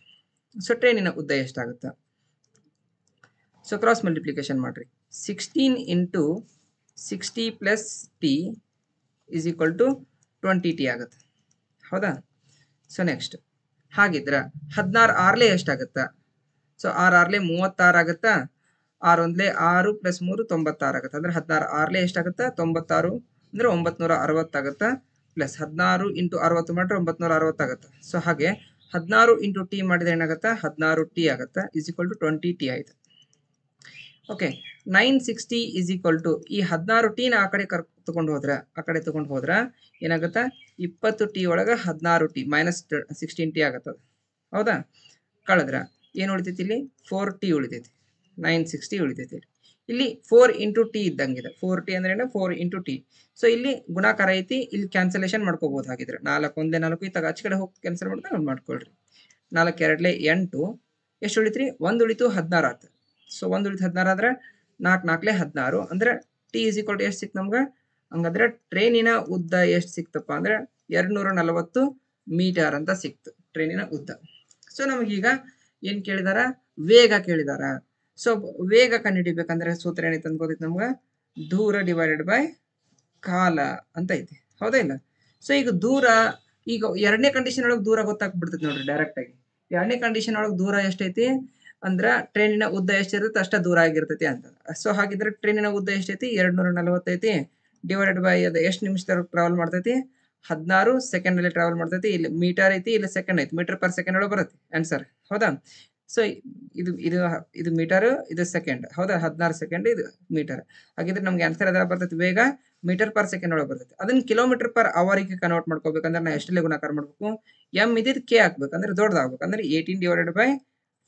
ಸೊ ಟ್ರೈನಿನ ಉದ್ದ ಎಷ್ಟಾಗುತ್ತೆ? ಸೊ ಕ್ರಾಸ್ ಮಲ್ಟಿಪ್ಲಿಕೇಶನ್ ಮಾಡ್ರಿ. 16 into 60 plus T is equal to 20 T ಆಗುತ್ತೆ. ಹೌದಾ? ಸೊ ನೆಕ್ಸ್ಟ್ ಹಾಗಿದ್ರೆ 16 ಆರ್ಲೆ ಎಷ್ಟಾಗುತ್ತಾ? ಸೊ 6 ಆರ್ಲೆ 36 ಆಗುತ್ತಾ? 6 ಒಂದ್ಲೆ 6 ಪ್ಲಸ್ 3 96 ಆಗುತ್ತೆ. ಅಂದ್ರೆ 16 ಆರ್ಲೆ ಎಷ್ಟಾಗುತ್ತಾ? 96 ಅಂದ್ರೆ 960 ಆಗುತ್ತಾ? ಪ್ಲಸ್ 16 ಇಂಟು 60 ಮಾಡಿದ್ರೆ 960 ಆಗುತ್ತೆ. ಸೊ ಹಾಗೆ 16 ಇಂಟು ಟಿ ಮಾಡಿದ್ರೆ ಏನಾಗುತ್ತೆ? 16 ಟಿ ಆಗುತ್ತೆ. ಈಸ್ ಈಕ್ವಲ್ ಟು 20 ಟಿ ಆಯ್ತು. ಓಕೆ, 960 ಈಸ್ ಈಕ್ವಲ್ ಟು ಈ 16 ಟಿನ ಆ ಕಡೆ ತಗೊಂಡು ಹೋದ್ರೆ ಏನಾಗುತ್ತೆ? 20 ಟಿ ಒಳಗೆ 16 ಟಿ ಮೈನಸ್ 16 ಟಿ ಆಗತ್ತದ. ಹೌದಾ? ಕಳೆದ್ರ ಏನು ಉಳಿತೈತಿ? ಇಲ್ಲಿ 4 ಟಿ ಉಳಿತೈತಿ. 960 ಉಳಿತೈತಿ. ಇಲ್ಲಿ 4 ಇಂಟು ಟಿ ಇದ್ದಂಗಿದೆ. 4 ಟಿ ಅಂದ್ರೆ 4 ಇಂಟು ಟಿ. ಸೊ ಇಲ್ಲಿ ಗುಣಾಕಾರ ಐತಿ, ಇಲ್ಲಿ ಕ್ಯಾನ್ಸಲೇಷನ್ ಮಾಡ್ಕೋಬಹುದು. ಹಾಗಿದ್ರೆ 4 ಒಂದೇ 4 ಇತ್ತಾಗ ಆಚೆ ಕಡೆ ಹೋಗಿ ಕ್ಯಾನ್ಸಲ್ ಮಾಡಿದ್ರೆ ಮಾಡ್ಕೊಳ್ರಿ. 4 2 8 ಎಷ್ಟು ಉಳಿತ್ರಿ? 1 ಉಳಿತು 16 ಆಯ್ತು. ಸೊ 1 ಉಳಿತು 16 ಆದ್ರೆ 4 4 16 ಅಂದ್ರೆ ಟಿ ಈಸ್ ಈಕ್ವಲ್ ಟು ಎಷ್ಟು ಸಿಕ್ತು ನಮ್ಗೆ? ಹಂಗಂದ್ರೆ ಟ್ರೈನಿನ ಉದ್ದ ಎಷ್ಟು ಸಿಕ್ತಪ್ಪ ಅಂದ್ರೆ 240 ಮೀಟರ್ ಅಂತ ಸಿಕ್ತು ಟ್ರೈನಿನ ಉದ್ದ. ಸೊ ನಮಗೀಗ ಏನ್ ಕೇಳಿದಾರ? ವೇಗ ಕೇಳಿದಾರ. ಸೊ ವೇಗ ಕಂಡುಹಿಡಿಬೇಕಂದ್ರೆ ಸೂತ್ರ ಏನೈತೆ ಅಂತ ಗೊತ್ತೈತಿ ನಮ್ಗೆ? ದೂರ ಡಿವೈಡೆಡ್ ಬೈ ಕಾಲ ಅಂತ ಐತಿ. ಹೌದಾ ಇಲ್ಲ? ಸೊ ಈಗ ದೂರ, ಈಗ ಎರಡನೇ ಕಂಡೀಷನ್ ಒಳಗೆ ದೂರ ಗೊತ್ತಾಗ್ಬಿಡ್ತೈತಿ ನೋಡ್ರಿ ಡೈರೆಕ್ಟ್ ಆಗಿ. ಎರಡನೇ ಕಂಡೀಷನ್ ಒಳಗೆ ದೂರ ಎಷ್ಟೈತಿ ಅಂದ್ರ ಟ್ರೈನಿನ ಉದ್ದ ಎಷ್ಟಿರುತ್ತೆ ಅಷ್ಟ ದೂರ ಆಗಿರ್ತೈತಿ ಅಂತ. ಸೊ ಹಾಗಿದ್ರೆ ಟ್ರೈನಿನ ಉದ್ದ ಎಷ್ಟೈತಿ? 240 ಐತಿ. ಡಿವೈಡೆಡ್ ಬೈ ಅದು ಎಷ್ಟು ನಿಮಿಷದಾಗ ಟ್ರಾವೆಲ್ ಮಾಡ್ತೈತಿ? 16 ಸೆಕೆಂಡ್ ಅಲ್ಲಿ ಟ್ರಾವೆಲ್ ಮಾಡ್ತೈತಿ. ಇಲ್ಲಿ ಮೀಟರ್ ಐತಿ, ಇಲ್ಲಿ ಸೆಕೆಂಡ್ ಐತಿ. ಮೀಟರ್ ಪರ್ ಸೆಕೆಂಡ್ ಒಳಗೆ ಬರುತ್ತೆ ಆನ್ಸರ್. ಹೌದಾ? ಸೊ ಇದು ಇದು ಇದು ಮೀಟರ್, ಇದು ಸೆಕೆಂಡ್. ಹೌದಾ? 16 ಸೆಕೆಂಡ್, ಇದು ಮೀಟರ್. ಹಾಗಿದ್ರೆ ನಮ್ಗೆ ಆನ್ಸರ್ ಅದರ ಬರ್ತೈತಿ ವೇಗ ಮೀಟರ್ ಪರ್ ಸೆಕೆಂಡ್ ಒಳಗೆ ಬರ್ತೈತಿ. ಅದನ್ನ ಕಿಲೋಮೀಟರ್ ಪರ್ ಅವರಿಗೆ ಕನ್ವರ್ಟ್ ಮಾಡ್ಕೋಬೇಕಂದ್ರೆ ನಾವು ಎಷ್ಟಲ್ಲೇ ಗುಣಾಕಾರ ಮಾಡ್ಬೇಕು? ಎಂ ಇದ್ದಿದ್ದು ಕೆ ಹಾಕ್ಬೇಕು, ಅಂದ್ರೆ ದೊಡ್ಡದಾಗ್ಬೇಕು. ಅಂದ್ರೆ 18 ಡಿವೈಡೆಡ್ ಬೈ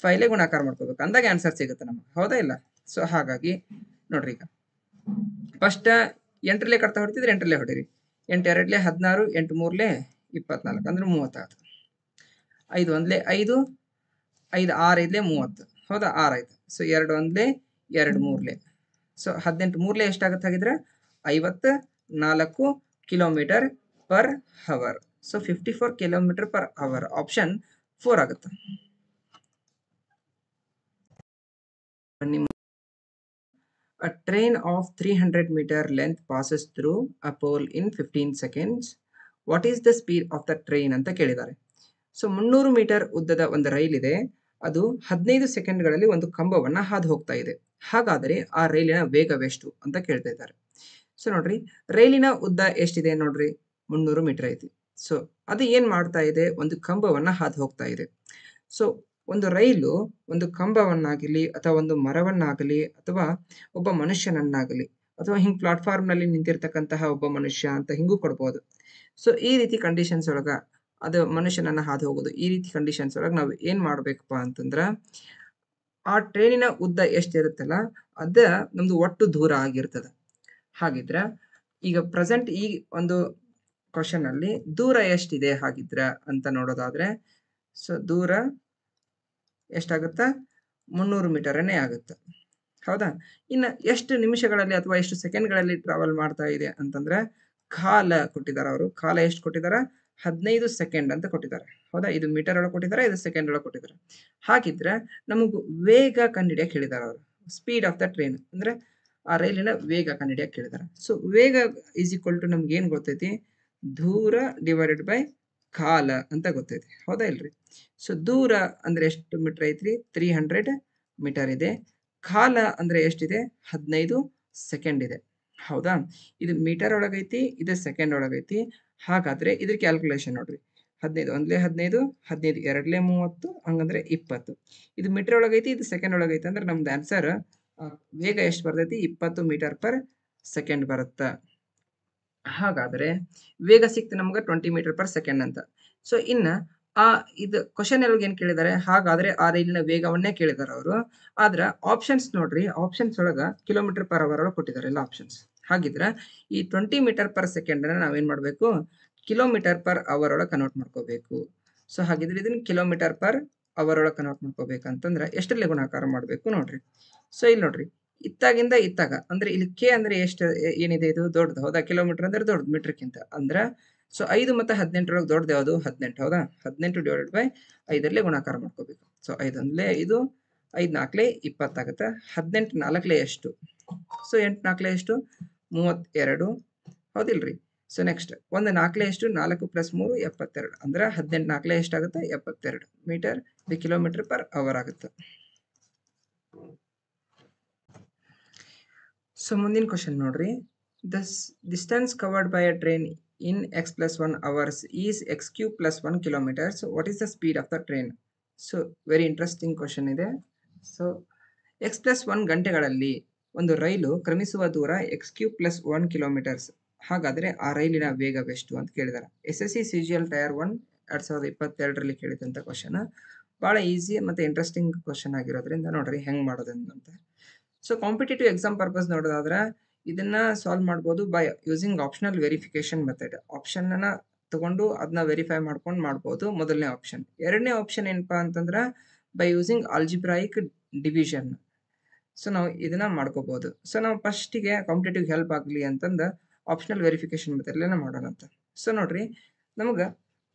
5 ಗುಣಾಕಾರ ಮಾಡ್ಕೋಬೇಕು, ಅಂದಾಗ ಆನ್ಸರ್ ಸಿಗುತ್ತೆ ನಮಗೆ. ಹೌದಾ ಇಲ್ಲ? ಸೊ ಹಾಗಾಗಿ ನೋಡ್ರಿ, ಈಗ ಫಸ್ಟ್ 8ರಲ್ಲೇ ಕಟ್ತಾ ಹೊಡಿತಿದ್ರೆ 8ರಲ್ಲೇ ಹೊಡಿರಿ. 8 2 16, 8 3 24 ಅಂದ್ರೆ 36. 5 1 5, 5 6 5 30. ಹೌದಾ? 6 ಆಯ್ತು. ಸೊ 2 1 2 3. ಸೊ 18 3 ಎಷ್ಟಾಗುತ್ತೆ? ಹಾಗಿದ್ರೆ 54 kilometre per hour. So 54 kilometre per hour. Option 4 ಆಗುತ್ತೆ. A train of 300 meter length passes through a pole in 15 seconds. What is the speed of the train ಅಂತ ಕೇಳಿದ್ದಾರೆ. ಸೊ 300 ಮೀಟರ್ ಉದ್ದದ ಒಂದು ರೈಲ್ ಇದೆ. ಅದು 15 ಸೆಕೆಂಡ್ಗಳಲ್ಲಿ ಒಂದು ಕಂಬವನ್ನ ಹಾದು ಹೋಗ್ತಾ ಇದೆ. ಹಾಗಾದರೆ ಆ ರೈಲಿನ ವೇಗವೆಷ್ಟು ಅಂತ ಕೇಳ್ತಾ ಇದ್ದಾರೆ. ಸೊ ನೋಡ್ರಿ, ರೈಲಿನ ಉದ್ದ ಎಷ್ಟಿದೆ ನೋಡ್ರಿ? 300 ಮೀಟರ್ ಐತಿ. ಸೊ ಅದು ಏನ್ ಮಾಡ್ತಾ ಇದೆ? ಒಂದು ಕಂಬವನ್ನ ಹಾದು ಹೋಗ್ತಾ ಇದೆ. ಸೊ ಒಂದು ರೈಲು ಒಂದು ಕಂಬವನ್ನಾಗಲಿ ಅಥವಾ ಒಂದು ಮರವನ್ನಾಗಲಿ ಅಥವಾ ಒಬ್ಬ ಮನುಷ್ಯನನ್ನಾಗಲಿ ಅಥವಾ ಹಿಂಗ್ ಪ್ಲಾಟ್ಫಾರ್ಮ್ ನಲ್ಲಿ ನಿಂತಿರ್ತಕ್ಕಂತಹ ಒಬ್ಬ ಮನುಷ್ಯ ಅಂತ ಹಿಂಗೂ ಕೊಡ್ಬೋದು. ಸೊ ಈ ರೀತಿ ಕಂಡೀಷನ್ಸ್ ಒಳಗ ಅದು ಮನುಷ್ಯನನ್ನ ಹಾದು ಹೋಗೋದು. ಈ ರೀತಿ ಕಂಡೀಷನ್ಸ್ ಒಳಗೆ ನಾವು ಏನ್ ಮಾಡ್ಬೇಕಪ್ಪ ಅಂತಂದ್ರ, ಆ ಟ್ರೈನಿನ ಉದ್ದ ಎಷ್ಟಿರುತ್ತಲ್ಲ ಅದ ನಮ್ದು ಒಟ್ಟು ದೂರ ಆಗಿರ್ತದ. ಹಾಗಿದ್ರ ಈಗ ಪ್ರೆಸೆಂಟ್ ಈ ಒಂದು ಕ್ವಶನ್ ಅಲ್ಲಿ ದೂರ ಎಷ್ಟಿದೆ ಹಾಗಿದ್ರ ಅಂತ ನೋಡೋದಾದ್ರೆ, ಸೊ ದೂರ ಎಷ್ಟಾಗುತ್ತಾ? 300 ಮೀಟರನ್ನೇ ಆಗುತ್ತೆ. ಹೌದಾ? ಇನ್ನು ಎಷ್ಟು ನಿಮಿಷಗಳಲ್ಲಿ ಅಥವಾ ಎಷ್ಟು ಸೆಕೆಂಡ್ಗಳಲ್ಲಿ ಟ್ರಾವೆಲ್ ಮಾಡ್ತಾ ಇದೆ ಅಂತಂದ್ರೆ, ಕಾಲ ಕೊಟ್ಟಿದ್ದಾರೆ ಅವರು. ಕಾಲ ಎಷ್ಟು ಕೊಟ್ಟಿದ್ದಾರೆ? 15 ಸೆಕೆಂಡ್ ಅಂತ ಕೊಟ್ಟಿದ್ದಾರೆ. ಹೌದಾ? ಇದು ಮೀಟರ್ ಒಳಗೆ ಕೊಟ್ಟಿದ್ದಾರೆ, ಇದು ಸೆಕೆಂಡ್ ಒಳಗೆ ಕೊಟ್ಟಿದ್ದಾರೆ. ಹಾಗಿದ್ರೆ ನಮಗೂ ವೇಗ ಕಂಡುಹಿಡಿಯಕ್ಕೆ ಹೇಳಿದ್ದಾರೆ ಅವರು. ಸ್ಪೀಡ್ ಆಫ್ ದ ಟ್ರೈನ್ ಅಂದ್ರೆ ಆ ರೈಲಿನ ವೇಗ ಕಂಡುಹಿಡಿಯಕ್ಕೆ ಹೇಳಿದ್ದಾರೆ. ಸೊ ವೇಗ ಈಸ್ ಈಕ್ವಲ್ ಟು ನಮ್ಗೆ ಏನ್ ಗೊತ್ತೈತಿ? ದೂರ ಡಿವೈಡೆಡ್ ಬೈ ಕಾಲ ಅಂತ ಗೊತ್ತೈತಿ. ಹೌದಾ ಇಲ್ರಿ? ಸೊ ದೂರ ಅಂದ್ರೆ ಎಷ್ಟು ಮೀಟರ್ ಐತ್ರಿ? 300 ಮೀಟರ್ ಇದೆ. ಕಾಲ ಅಂದ್ರೆ ಎಷ್ಟಿದೆ? 15 ಸೆಕೆಂಡ್ ಇದೆ. ಹೌದಾ? ಇದು ಮೀಟರ್ ಒಳಗೈತಿ, ಇದು ಸೆಕೆಂಡ್ ಒಳಗೈತಿ. ಹಾಗಾದ್ರೆ ಇದ್ರ ಕ್ಯಾಲ್ಕುಲೇಷನ್ ನೋಡ್ರಿ. 15 1 15, 15 2 30, ಹಂಗಂದ್ರೆ 20. ಇದು ಮೀಟರ್ ಒಳಗೈತಿ, ಇದು ಸೆಕೆಂಡ್ ಒಳಗೈತಿ. ಅಂದ್ರೆ ನಮ್ದು ಆನ್ಸರ್ ವೇಗ ಎಷ್ಟು ಬರ್ತೈತಿ? 20 ಮೀಟರ್ ಪರ್ ಸೆಕೆಂಡ್ ಬರುತ್ತ. ಹಾಗಾದ್ರೆ ವೇಗ ಸಿಕ್ತು ನಮ್ಗೆ 20 ಮೀಟರ್ ಪರ್ ಸೆಕೆಂಡ್ ಅಂತ. ಸೊ ಇನ್ನ ಆ ಇದು ಕ್ವೆಶ್ಚನ್ ಒಳಗೆ ಏನ್ ಕೇಳಿದ್ದಾರೆ, ಹಾಗಾದ್ರೆ ಆ ರೈಲಿನ ವೇಗವನ್ನೇ ಕೇಳಿದಾರೆ ಅವರು. ಆದ್ರ ಆಪ್ಷನ್ಸ್ ನೋಡ್ರಿ, ಆಪ್ಷನ್ಸ್ ಒಳಗ ಕಿಲೋಮೀಟರ್ ಪರ್ ಅವರ್ ಒಳಗೆ ಕೊಟ್ಟಿದ್ದಾರೆ ಎಲ್ಲ ಆಪ್ಷನ್ಸ್. ಹಾಗಿದ್ರ ಈ 20 ಮೀಟರ್ ಪರ್ ಸೆಕೆಂಡ್ ಅನ್ನ ನಾವೇನ್ ಮಾಡ್ಬೇಕು, ಕಿಲೋಮೀಟರ್ ಪರ್ ಅವರ್ ಒಳಗೆ ಕನ್ವರ್ಟ್ ಮಾಡ್ಕೋಬೇಕು. ಸೊ ಹಾಗಿದ್ರೆ ಇದನ್ನ ಕಿಲೋಮೀಟರ್ ಪರ್ ಅವರ್ ಒಳಗೆ ಕನ್ವರ್ಟ್ ಮಾಡ್ಕೋಬೇಕಂತಂದ್ರೆ ಎಷ್ಟರಲ್ಲಿ ಗುಣಾಕಾರ ಮಾಡ್ಬೇಕು ನೋಡ್ರಿ. ಸೊ ಇಲ್ಲಿ ನೋಡ್ರಿ, ಇತ್ತಾಗಿಂದ ಇತ್ತಾಗ ಅಂದ್ರೆ ಇಲ್ಲಿ ಕೆ ಅಂದ್ರೆ ಎಷ್ಟು ಏನಿದೆ, ಇದು ದೊಡ್ಡದು ಹೌದಾ, ಕಿಲೋಮೀಟರ್ ಅಂದ್ರೆ ದೊಡ್ಡದು ಮೀಟರ್ಗಿಂತ ಅಂದ್ರ. ಸೊ 5 ಮತ್ತು 18 ಒಳಗೆ ದೊಡ್ಡದು ಯಾವುದು, 18 ಹೌದಾ. 18 ಡಿವೈಡೆಡ್ ಬೈ 5ರಲ್ಲಿ ಗುಣಾಕಾರ ಮಾಡ್ಕೋಬೇಕು. ಸೊ 5 ಒಂದ್ಲೆ 5, 5 4 20 ಆಗುತ್ತೆ. 18 4 ಎಷ್ಟು, ಸೊ 8 4 ಎಷ್ಟು, 32 ಹೌದಿಲ್ರಿ. ಸೊ ನೆಕ್ಸ್ಟ್ 1 4 ಎಷ್ಟು, 4 + 3 72 ಅಂದ್ರೆ 18 4 ಎಷ್ಟಾಗುತ್ತೆ, 72 ಮೀಟರ್. ಇದು ಕಿಲೋಮೀಟರ್ ಪರ್ ಅವರ್ ಆಗುತ್ತೆ. ಸೊ ಮುಂದಿನ ಕ್ವಶನ್ ನೋಡ್ರಿ, thus distance covered by a train in x + 1 hours is x³ + 1 kilometers. What is the speed of the train? So very interesting question ಇದೆ. So x + 1 ಗಂಟೆಗಳಲ್ಲಿ ಒಂದು ರೈಲು ಕ್ರಮಿಸುವ ದೂರ x³ + 1 kilometres. ಹಾಗಾದ್ರೆ ಆ ರೈಲಿನ ವೇಗವೆಷ್ಟು ಅಂತ ಕೇಳಿದಾರೆ. SSC CGL ಟೈರ್ 1 2022ರಲ್ಲಿ ಕೇಳಿದಂತ ಕ್ವಶನ್. ಬಹಳ ಈಸಿ ಮತ್ತೆ ಇಂಟ್ರೆಸ್ಟಿಂಗ್ ಕ್ವಶನ್ ಆಗಿರೋದ್ರಿಂದ ನೋಡ್ರಿ ಹೆಂಗ್ ಮಾಡೋದಂತ. ಸೊ ಕಾಂಪಿಟೇಟಿವ್ ಎಕ್ಸಾಮ್ ಪರ್ಪಸ್ ನೋಡೋದಾದ್ರೆ ಇದನ್ನ ಸಾಲ್ವ್ ಮಾಡ್ಬೋದು by using optional verification method. Option ಅನ್ನ ತಗೊಂಡು ಅದನ್ನ ವೆರಿಫೈ ಮಾಡ್ಕೊಂಡು ಮಾಡ್ಬೋದು, ಮೊದಲನೇ ಆಪ್ಷನ್. ಎರಡನೇ ಆಪ್ಷನ್ ಏನಪ್ಪಾ ಅಂತಂದ್ರೆ by using algebraic division. So ನಾವು ಇದನ್ನ ಮಾಡ್ಕೋಬಹುದು. ಸೊ ನಾವು ಫಸ್ಟಿಗೆ ಕಾಂಪಿಟೇಟಿವ್ ಹೆಲ್ಪ್ ಆಗಲಿ ಅಂತಂದ ಆಪ್ಷನಲ್ ವೆರಿಫಿಕೇಶನ್ ಮೆಥಡ್ ಮಾಡೋಣ ಅಂತ. ಸೊ ನೋಡ್ರಿ, ನಮಗ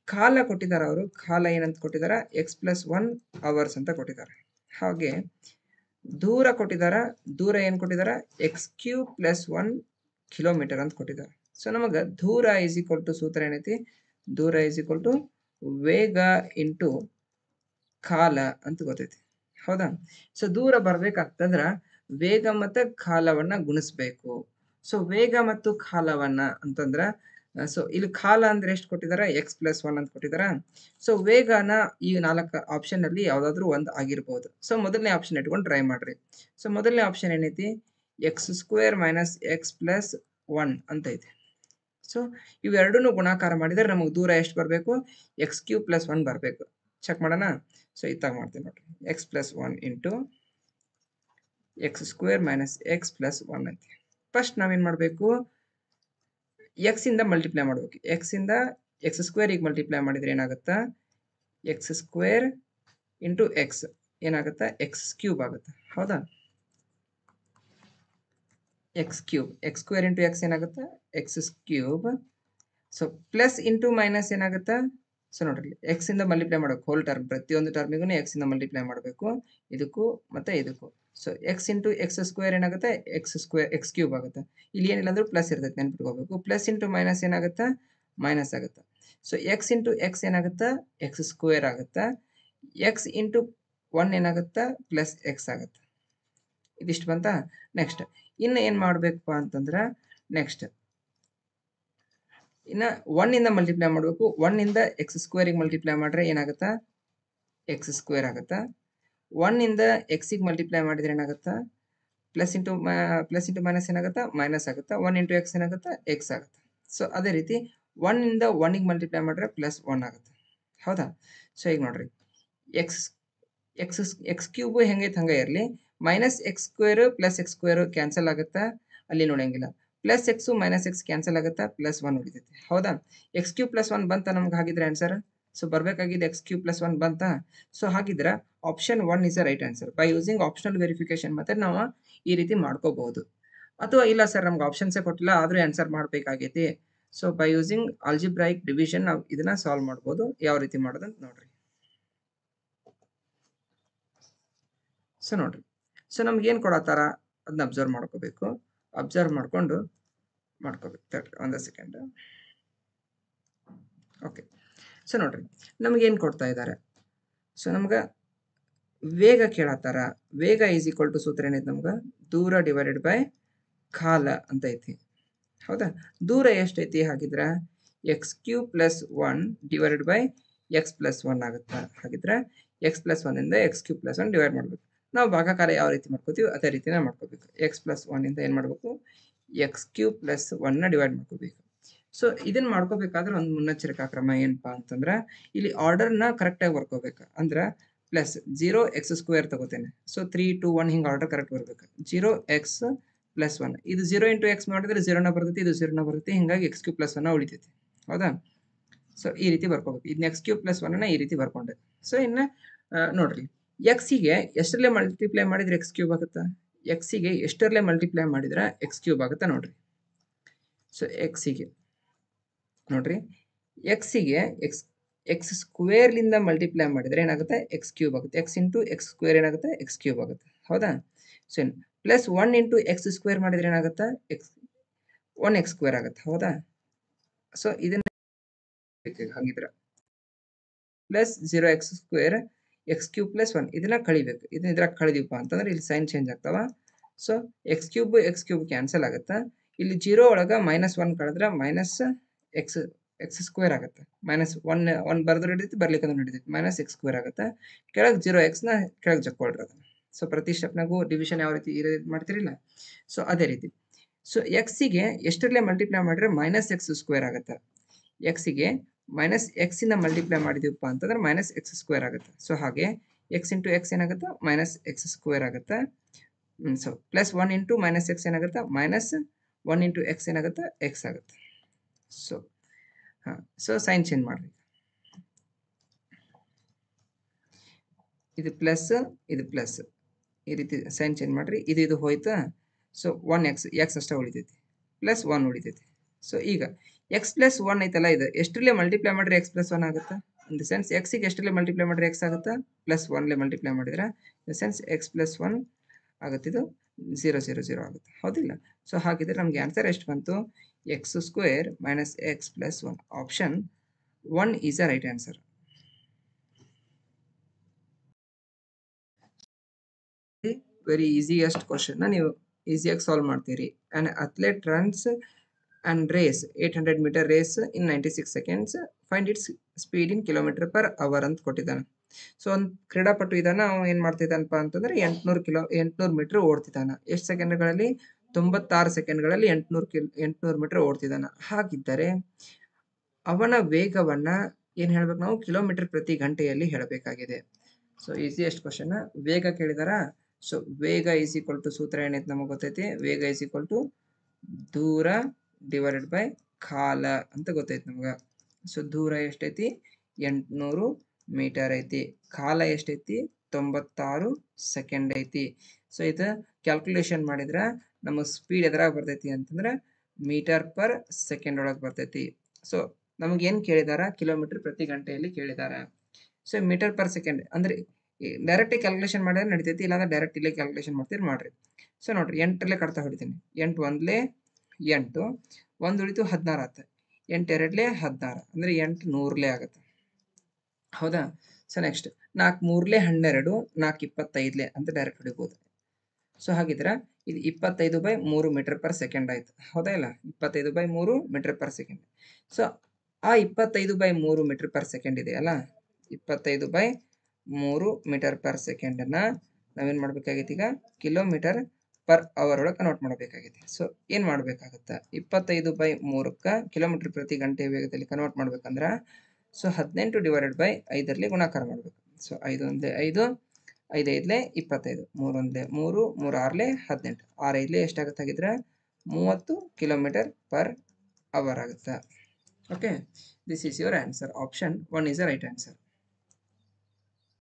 ಕಾಲ ಕೊಟ್ಟಿದ್ದಾರೆ ಅವರು. ಕಾಲ ಏನಂತ ಕೊಟ್ಟಿದ್ದಾರೆ, x + 1 ಅವರ್ಸ್ ಅಂತ ಕೊಟ್ಟಿದ್ದಾರೆ. ಹಾಗೆ ದೂರ ಕೊಟ್ಟಿದ್ದಾರೆ. ದೂರ ಏನ್ ಕೊಟ್ಟಿದ್ದಾರೆ, x³ + 1 ಕಿಲೋಮೀಟರ್ ಅಂತ ಕೊಟ್ಟಿದ್ದಾರೆ. ಸೊ ನಮಗ ದೂರ ಈಸ್ ಈಕ್ವಲ್ ಟು ಸೂತ್ರ ಏನೈತಿ, ದೂರ ಈಸ್ ಈಕ್ವಲ್ ಟು ವೇಗ ಇಂಟು ಕಾಲ ಅಂತ ಗೊತ್ತೈತಿ ಹೌದಾ. ಸೊ ದೂರ ಬರ್ಬೇಕಂತಂದ್ರ ವೇಗ ಮತ್ತು ಕಾಲವನ್ನ ಗುಣಿಸ್ಬೇಕು. ಸೊ ವೇಗ ಮತ್ತು ಕಾಲವನ್ನ ಅಂತಂದ್ರ, ಸೊ ಇಲ್ಲಿ ಕಾಲ ಅಂದ್ರೆ ಎಷ್ಟು ಕೊಟ್ಟಿದ್ದಾರೆ, x + 1 ಅಂತ ಕೊಟ್ಟಿದ್ದಾರೆ. ಸೊ ವೇಗನ ಈ 4 ಆಪ್ಷನ್ ಅಲ್ಲಿ ಯಾವ್ದಾದ್ರು ಒಂದು ಆಗಿರ್ಬೋದು. ಸೊ ಮೊದಲನೇ ಆಪ್ಷನ್ ಇಟ್ಕೊಂಡು ಟ್ರೈ ಮಾಡ್ರಿ. ಸೊ ಮೊದಲನೇ ಆಪ್ಷನ್ ಏನೈತಿ, x² - x + 1 ಅಂತ ಐತಿ. ಸೊ ಇವೆರಡನ್ನು ಗುಣಾಕಾರ ಮಾಡಿದ್ರೆ ನಮಗೆ ದೂರ ಎಷ್ಟು ಬರಬೇಕು, x³ + 1 ಬರಬೇಕು. ಚೆಕ್ ಮಾಡೋಣ. ಸೊ ಇತ್ತಾಗ ಮಾಡ್ತೀನಿ ನೋಡ್ರಿ, x + 1 ಇಂಟು x² - x + 1 ಐತಿ. ಫಸ್ಟ್ ನಾವೇನ್ ಮಾಡಬೇಕು, x ಇಂದ ಮಲ್ಟಿಪ್ಲೈ ಮಾಡಬೇಕು. x ಇಂದ x² ಗೆ ಮಲ್ಟಿಪ್ಲೈ ಮಾಡಿದ್ರೆ ಏನಾಗುತ್ತಾ, x² ಇಂಟು x ಏನಾಗುತ್ತಾ, x³ ಆಗುತ್ತೆ ಹೌದಾ. x³ x² ಇಂಟು x ಏನಾಗುತ್ತೆ, x³. So plus into minus ಏನಾಗುತ್ತಾ, ಸೊ ನೋಡ್ರಿ x ಇಂದ ಮಲ್ಟಿಪ್ಲೈ ಮಾಡಬೇಕು ಹೋಲ್ ಟರ್ಮ್, ಪ್ರತಿಯೊಂದು ಟರ್ಮಿಗೂ x ಇಂದ ಮಲ್ಟಿಪ್ಲೈ ಮಾಡಬೇಕು, ಇದಕ್ಕೂ ಮತ್ತೆ ಇದಕ್ಕೂ. ಸೊ x ಇಂಟು x² ಏನಾಗುತ್ತೆ, x³ ಆಗುತ್ತೆ. ಇಲ್ಲಿ ಏನಿಲ್ಲ ಅಂದ್ರೂ ಪ್ಲಸ್ ಇರ್ತೈತೆ, ನೆನ್ಪಿಟ್ಕೋಬೇಕು. ಪ್ಲಸ್ ಇಂಟು ಮೈನಸ್ ಏನಾಗುತ್ತೆ, ಮೈನಸ್ ಆಗುತ್ತೆ. ಸೊ x ಇಂಟು x ಏನಾಗುತ್ತೆ, x² ಆಗುತ್ತೆ. x ಇಂಟು 1 ಏನಾಗುತ್ತೆ, ಪ್ಲಸ್ x ಆಗುತ್ತೆ. ಇದಿಷ್ಟು ಬಂತ. ನೆಕ್ಸ್ಟ್ ಇನ್ನು ಏನ್ ಮಾಡ್ಬೇಕಪ್ಪ ಅಂತಂದ್ರೆ, ನೆಕ್ಸ್ಟ್ ಇನ್ನ 1 ಇಂದ ಮಲ್ಟಿಪ್ಲೈ ಮಾಡಬೇಕು. 1 ಇಂದ x² ಗೆ ಮಲ್ಟಿಪ್ಲೈ ಮಾಡ್ರೆ ಏನಾಗುತ್ತಾ, x² ಆಗುತ್ತಾ. 1 ಇಂದ x ಗೆ ಮಲ್ಟಿಪ್ಲೈ ಮಾಡಿದ್ರೆ ಏನಾಗುತ್ತಾ, ಪ್ಲಸ್ ಇಂಟು ಮೈನಸ್ ಏನಾಗುತ್ತಾ, ಮೈನಸ್ ಆಗುತ್ತಾ. 1 ಇಂಟು x ಏನಾಗುತ್ತಾ, x ಆಗುತ್ತೆ. ಸೊ ಅದೇ ರೀತಿ 1 ಇಂದ 1 ಗೆ ಮಲ್ಟಿಪ್ಲೈ ಮಾಡಿದ್ರೆ ಪ್ಲಸ್ 1 ಆಗುತ್ತೆ ಹೌದಾ. ಸೊ ಈಗ ನೋಡ್ರಿ, x³ ಹೆಂಗೈತೆ ಹಂಗೆ ಇರಲಿ. -x² + x² ಕ್ಯಾನ್ಸಲ್ ಆಗುತ್ತಾ, ಅಲ್ಲಿ ನೋಡಂಗಿಲ್ಲ. Plus x minus x cancel ಆಗುತ್ತಾ, ಪ್ಲಸ್ 1 ಉಳಿತೈತಿ ಹೌದಾ. x³ + 1 ಬಂತ ನಮ್ಗೆ ಹಾಗಿದ್ರೆ ಆನ್ಸರ್. ಸೊ ಬರ್ಬೇಕಾಗಿದೆ x³ + 1 ಬಂತ. ಸೊ ಹಾಗಿದ್ರೆ option 1 is the right answer. By using optional verification method ನಾವು ಈ ರೀತಿ ಮಾಡ್ಕೋಬಹುದು. ಅಥವಾ ಇಲ್ಲ ಸರ್ ನಮ್ಗೆ ಆಪ್ಷನ್ಸೇ ಕೊಟ್ಟಿಲ್ಲ ಆದ್ರೂ ಆನ್ಸರ್ ಮಾಡ್ಬೇಕಾಗೈತಿ. So by using algebraic division ನಾವು ಇದನ್ನ ಸಾಲ್ವ್ ಮಾಡ್ಬೋದು. ಯಾವ ರೀತಿ ಮಾಡೋದಂತ ನೋಡ್ರಿ. ಸೊ ನೋಡ್ರಿ, ಸೊ ನಮ್ಗೆ ಏನ್ ಕೊಡತ್ತಾರ ಅದನ್ನ ಅಬ್ಸರ್ವ್ ಮಾಡ್ಕೋಬೇಕು. ಅಬ್ಸರ್ವ್ ಮಾಡ್ಕೊಂಡು ಮಾಡ್ಕೋಬೇಕು. ಒಂದು ಸೆಕೆಂಡ್. ಓಕೆ. ಸೊ ನೋಡ್ರಿ, ನಮಗೇನು ಕೊಡ್ತಾ ಇದ್ದಾರೆ, ಸೊ ನಮ್ಗೆ ವೇಗ ಕೇಳತ್ತಾರ. ವೇಗ ಈಸ್ ಈಕ್ವಲ್ ಟು ಸೂತ್ರ ಏನೈತಿ ನಮ್ಗೆ, ದೂರ ಡಿವೈಡೆಡ್ ಬೈ ಕಾಲ ಅಂತ ಐತಿ ಹೌದಾ. ದೂರ ಎಷ್ಟೈತಿ ಹಾಗಿದ್ರೆ, x³ + 1 ಡಿವೈಡೆಡ್ ಬೈ x + 1 ಆಗುತ್ತಾ. ಹಾಗಿದ್ರೆ x + 1 ಇಂದ x³ + 1 ಡಿವೈಡ್ ಮಾಡ್ಬೇಕು. ನಾವು ಭಾಗಾಕಾರ ಯಾವ ರೀತಿ ಮಾಡ್ಕೋತೀವಿ ಅದೇ ರೀತಿನೇ ಮಾಡ್ಕೋಬೇಕು. x + 1 ಇಂದ ಏನು ಮಾಡಬೇಕು, x³ + 1 ನ ಡಿವೈಡ್ ಮಾಡ್ಕೋಬೇಕು. ಸೊ ಇದನ್ನ ಮಾಡ್ಕೋಬೇಕಾದ್ರೆ ಒಂದು ಮುನ್ನೆಚ್ಚರಿಕಾ ಕ್ರಮ ಏನಪ್ಪಾ ಅಂತಂದ್ರೆ ಇಲ್ಲಿ ಆರ್ಡರ್ನ ಕರೆಕ್ಟಾಗಿ ಬರ್ಕೋಬೇಕು. ಅಂದ್ರೆ ಪ್ಲಸ್ 0x² ತಗೋತೇನೆ. ಸೊ 3 2 1 ಹಿಂಗೆ ಆರ್ಡರ್ ಕರೆಕ್ಟ್ ಬರ್ಬೇಕು. 0x+1 ಇದು 0 × x ಮಾಡಿದ್ರೆ 0ನ ಬರ್ತೈತಿ, ಇದು 0ನ ಬರ್ತೈತಿ, ಹಿಂಗಾಗಿ x³ + 1 ಉಳಿತೈತಿ. ಹೌದಾ? ಸೊ ಈ ರೀತಿ ಬರ್ಕೋಬೇಕು. ಇದನ್ನ x³ + 1 ಈ ರೀತಿ ಬರ್ಕೊಂಡೆ. ಸೊ ಇನ್ನು ನೋಡ್ರಿ ಎಕ್ಸಿಗೆ ಎಷ್ಟರಲ್ಲೇ ಮಲ್ಟಿಪ್ಲೈ ಮಾಡಿದ್ರೆ x³ ಆಗುತ್ತಾ? ಎಕ್ಸಿಗೆ ಎಷ್ಟರಲ್ಲೇ ಮಲ್ಟಿಪ್ಲೈ ಮಾಡಿದ್ರೆ x³ ಆಗುತ್ತಾ ನೋಡ್ರಿ. ಸೊ ಎಕ್ಸಿಗೆ ನೋಡ್ರಿ ಎಕ್ಸಿಗೆ x² ಲಿಂದ ಮಲ್ಟಿಪ್ಲೈ ಮಾಡಿದ್ರೆ ಏನಾಗುತ್ತೆ? x³ ಆಗುತ್ತೆ. x × x² ಏನಾಗುತ್ತೆ? x³ ಆಗುತ್ತೆ. ಹೌದಾ? ಸೊ ಪ್ಲಸ್ 1 × x² ಮಾಡಿದ್ರೆ ಏನಾಗುತ್ತೆ? 1x² ಆಗುತ್ತೆ. ಹೌದಾ? ಸೊ ಇದನ್ನ ಹಾಗಿದ್ರೆ ಪ್ಲಸ್ 0x² x³ + 1 ಇದನ್ನ ಕಳಿಬೇಕು. ಇದನ್ನ ಇದ್ರಾಗ ಕಳೆದಿವಪ್ಪ ಅಂತಂದ್ರೆ ಇಲ್ಲಿ ಸೈನ್ ಚೇಂಜ್ ಆಗ್ತಾವ. ಸೊ x³ ಕ್ಯಾನ್ಸಲ್ ಆಗುತ್ತೆ. ಇಲ್ಲಿ 0 ಒಳಗೆ -1 ಕಳೆದ್ರೆ -x² ಆಗುತ್ತೆ. -1 ಬರೆದ್ರೆ ನಡೀತೈತಿ, ಬರ್ಲಿಕ್ಕೆ ನಡೀತೈತಿ. -x² ಆಗುತ್ತೆ. ಕೆಳಗೆ 0x ನ ಕೆಳಗೆ ಜಕ್ಕೊಳ್ರಿ ಅದನ್ನ. ಸೊ ಪ್ರತಿ ಸ್ಟೆಪ್ನಾಗೂ ಡಿವಿಷನ್ ಯಾವ ರೀತಿ ಮಾಡ್ತಿರಿಲ್ಲ, ಸೊ ಅದೇ ರೀತಿ. ಸೊ ಎಕ್ಸಿಗೆ ಎಷ್ಟರಲ್ಲೇ ಮಲ್ಟಿಪ್ಲೈ ಮಾಡಿದ್ರೆ -x² ಆಗುತ್ತೆ. ಎಕ್ಸಿಗೆ -x ಇಂದ ಮಲ್ಟಿಪ್ಲೈ ಮಾಡಿದೀವಪ್ಪ ಅಂತಂದ್ರೆ -x² ಆಗುತ್ತೆ. ಸೊ ಹಾಗೆ x × x ಏನಾಗುತ್ತೆ? -x² ಆಗುತ್ತೆ. ಸೊ ಪ್ಲಸ್ 1 × -x ಏನಾಗುತ್ತೆ? -1 × x ಏನಾಗುತ್ತೆ? x ಆಗುತ್ತೆ. ಸೊ ಸೊ ಸೈನ್ ಚೇಂಜ್ ಮಾಡ್ರಿ. ಇದು ಪ್ಲಸ್, ಇದು ಪ್ಲಸ್, ಈ ರೀತಿ ಸೈನ್ ಚೇಂಜ್ ಮಾಡ್ರಿ. ಇದು ಹೋಯ್ತಾ? ಸೊ 1x ಅಷ್ಟೇ ಉಳಿತೈತಿ, ಪ್ಲಸ್ 1 ಉಳಿತೈತಿ. ಸೊ ಈಗ x+1 ಐತಲ್ಲ, ಇದು ಎಷ್ಟರಲ್ಲೇ ಮಲ್ಟಿಪ್ಲೈ ಮಾಡಿದ್ರೆ x+1 ಆಗುತ್ತೆ? ಇನ್ ದ ಸೆನ್ಸ್ ಎಕ್ಸಿಗೆ ಎಷ್ಟರಲ್ಲೇ ಮಲ್ಟಿಪ್ಲೈ ಮಾಡಿದ್ರೆ x ಆಗುತ್ತೆ? +1 ಮಲ್ಟಿಪ್ಲೈ ಮಾಡಿದ್ರೆ ಇನ್ ದ ಸೆನ್ಸ್ x+1 ಆಗುತ್ತೆ. ಇದು 0 0 0 ಆಗುತ್ತೆ. ಹೌದಿಲ್ಲ? ಸೊ ಹಾಗಿದ್ರೆ ನಮ್ಗೆ ಆನ್ಸರ್ ಎಷ್ಟು ಬಂತು? x² - x+1. Option 1 is the right answer. Very easiest question ನೀವು ಈಸಿಯಾಗಿ ಸಾಲ್ವ್ ಮಾಡ್ತೀರಿ. On athlete runs and race 800 meter race in 96 seconds, find its speed in km/h ಅಂತ ಕೊಟ್ಟಿದ್ದಾನೆ. ಸೊ ಒಂದು ಕ್ರೀಡಾಪಟು ಇದಾನ, ಅವ ಏನ್ ಮಾಡ್ತಿದ್ದಾನಪ್ಪ ಅಂತಂದ್ರೆ 800 ಮೀಟರ್ ಓಡ್ತಿದ್ದಾನ. ಎಷ್ಟು ಸೆಕೆಂಡ್ಗಳಲ್ಲಿ? 96 ಸೆಕೆಂಡ್ಗಳಲ್ಲಿ 800 ಮೀಟರ್ ಓಡ್ತಿದ್ದಾನ. ಹಾಗಿದ್ದರೆ ಅವನ ವೇಗವನ್ನ ಏನ್ ಹೇಳ್ಬೇಕು ನಾವು? km/h ಹೇಳಬೇಕಾಗಿದೆ. So easiest question. ವೇಗ ಕೇಳಿದಾರ. ಸೊ ವೇಗ = ಸೂತ್ರ ಏನೈತೆ ನಮಗೆ ಗೊತ್ತೈತಿ. ವೇಗ = ದೂರ / ಕಾಲ ಅಂತ ಗೊತ್ತೈತಿ ನಮ್ಗೆ. ಸೊ ದೂರ ಎಷ್ಟೈತಿ? 800 ಮೀಟರ್ ಐತಿ. ಕಾಲ ಎಷ್ಟೈತಿ? 96 ಸೆಕೆಂಡ್ ಐತಿ. ಸೊ ಇದು ಕ್ಯಾಲ್ಕುಲೇಷನ್ ಮಾಡಿದ್ರೆ ನಮಗೆ ಸ್ಪೀಡ್ ಎದ್ರಾಗ ಬರ್ತೈತಿ ಅಂತಂದ್ರೆ ಮೀಟರ್/ಸೆಕೆಂಡ್ ಒಳಗೆ ಬರ್ತೈತಿ. ಸೊ ನಮಗೇನು ಕೇಳಿದಾರ? km/h ಕೇಳಿದಾರ. ಸೊ ಮೀಟರ್/ಸೆಕೆಂಡ್ ಅಂದ್ರೆ ಡೈರೆಕ್ಟ್ ಕ್ಯಾಲ್ಕುಲೇಷನ್ ಮಾಡಿದ್ರೆ ನಡೀತೈತಿ, ಇಲ್ಲಾಂದ್ರೆ ಡೈರೆಕ್ಟ್ ಇಲ್ಲೇ ಕ್ಯಾಲ್ಕುಲೇಷನ್ ಮಾಡ್ರಿ. ಸೊ ನೋಡ್ರಿ 8ರಲ್ಲೇ ಕಡ್ತಾ ಹೊಡಿತೀನಿ. 8 1 8, 1 ಉಳಿತು 16 ಆತ. 8 2 16 ಅಂದ್ರೆ 8 100 ಆಗುತ್ತೆ. ಹೌದಾ? ಸೊ ನೆಕ್ಸ್ಟ್ 4 3 12, 4 25 ಅಂತ ಡೈರೆಕ್ಟ್ ಹೊಡಿಬಹುದು. ಸೊ ಹಾಗಿದ್ರೆ ಇದು 25/3 ಮೀಟರ್/ಸೆಕೆಂಡ್ ಆಯ್ತು. ಹೌದಾ ಇಲ್ಲ? 25/3 ಮೀಟರ್/ಸೆಕೆಂಡ್. ಸೊ ಆ 25/3 ಮೀಟರ್/ಸೆಕೆಂಡ್ ಇದೆಯಲ್ಲ, 25/3 ಮೀಟರ್/ಸೆಕೆಂಡ್ ಅನ್ನ ನಾವೇನ್ ಮಾಡ್ಬೇಕಾಗೈತಿ? ಈಗ km/h ಒಳಗೆ ಕನ್ವರ್ಟ್ ಮಾಡಬೇಕಾಗಿದೆ. ಸೊ ಏನ್ ಮಾಡ್ಬೇಕಾಗತ್ತ? 25/3ಕ್ಕೆ km/h ವೇಗದಲ್ಲಿ ಕನ್ವರ್ಟ್ ಮಾಡ್ಬೇಕಂದ್ರ ಸೊ 18 / 5ರಲ್ಲಿ ಗುಣಾಕಾರ ಮಾಡ್ಬೇಕು. ಸೊ 5 1 5, 5 5 25, 3 1 3, 3 6 18, 6 5 ಎಷ್ಟಾಗುತ್ತೆ? ಹಾಗಿದ್ರೆ 30 km/h ಆಗುತ್ತೆ. Okay, this is your answer. Option 1 is the right answer.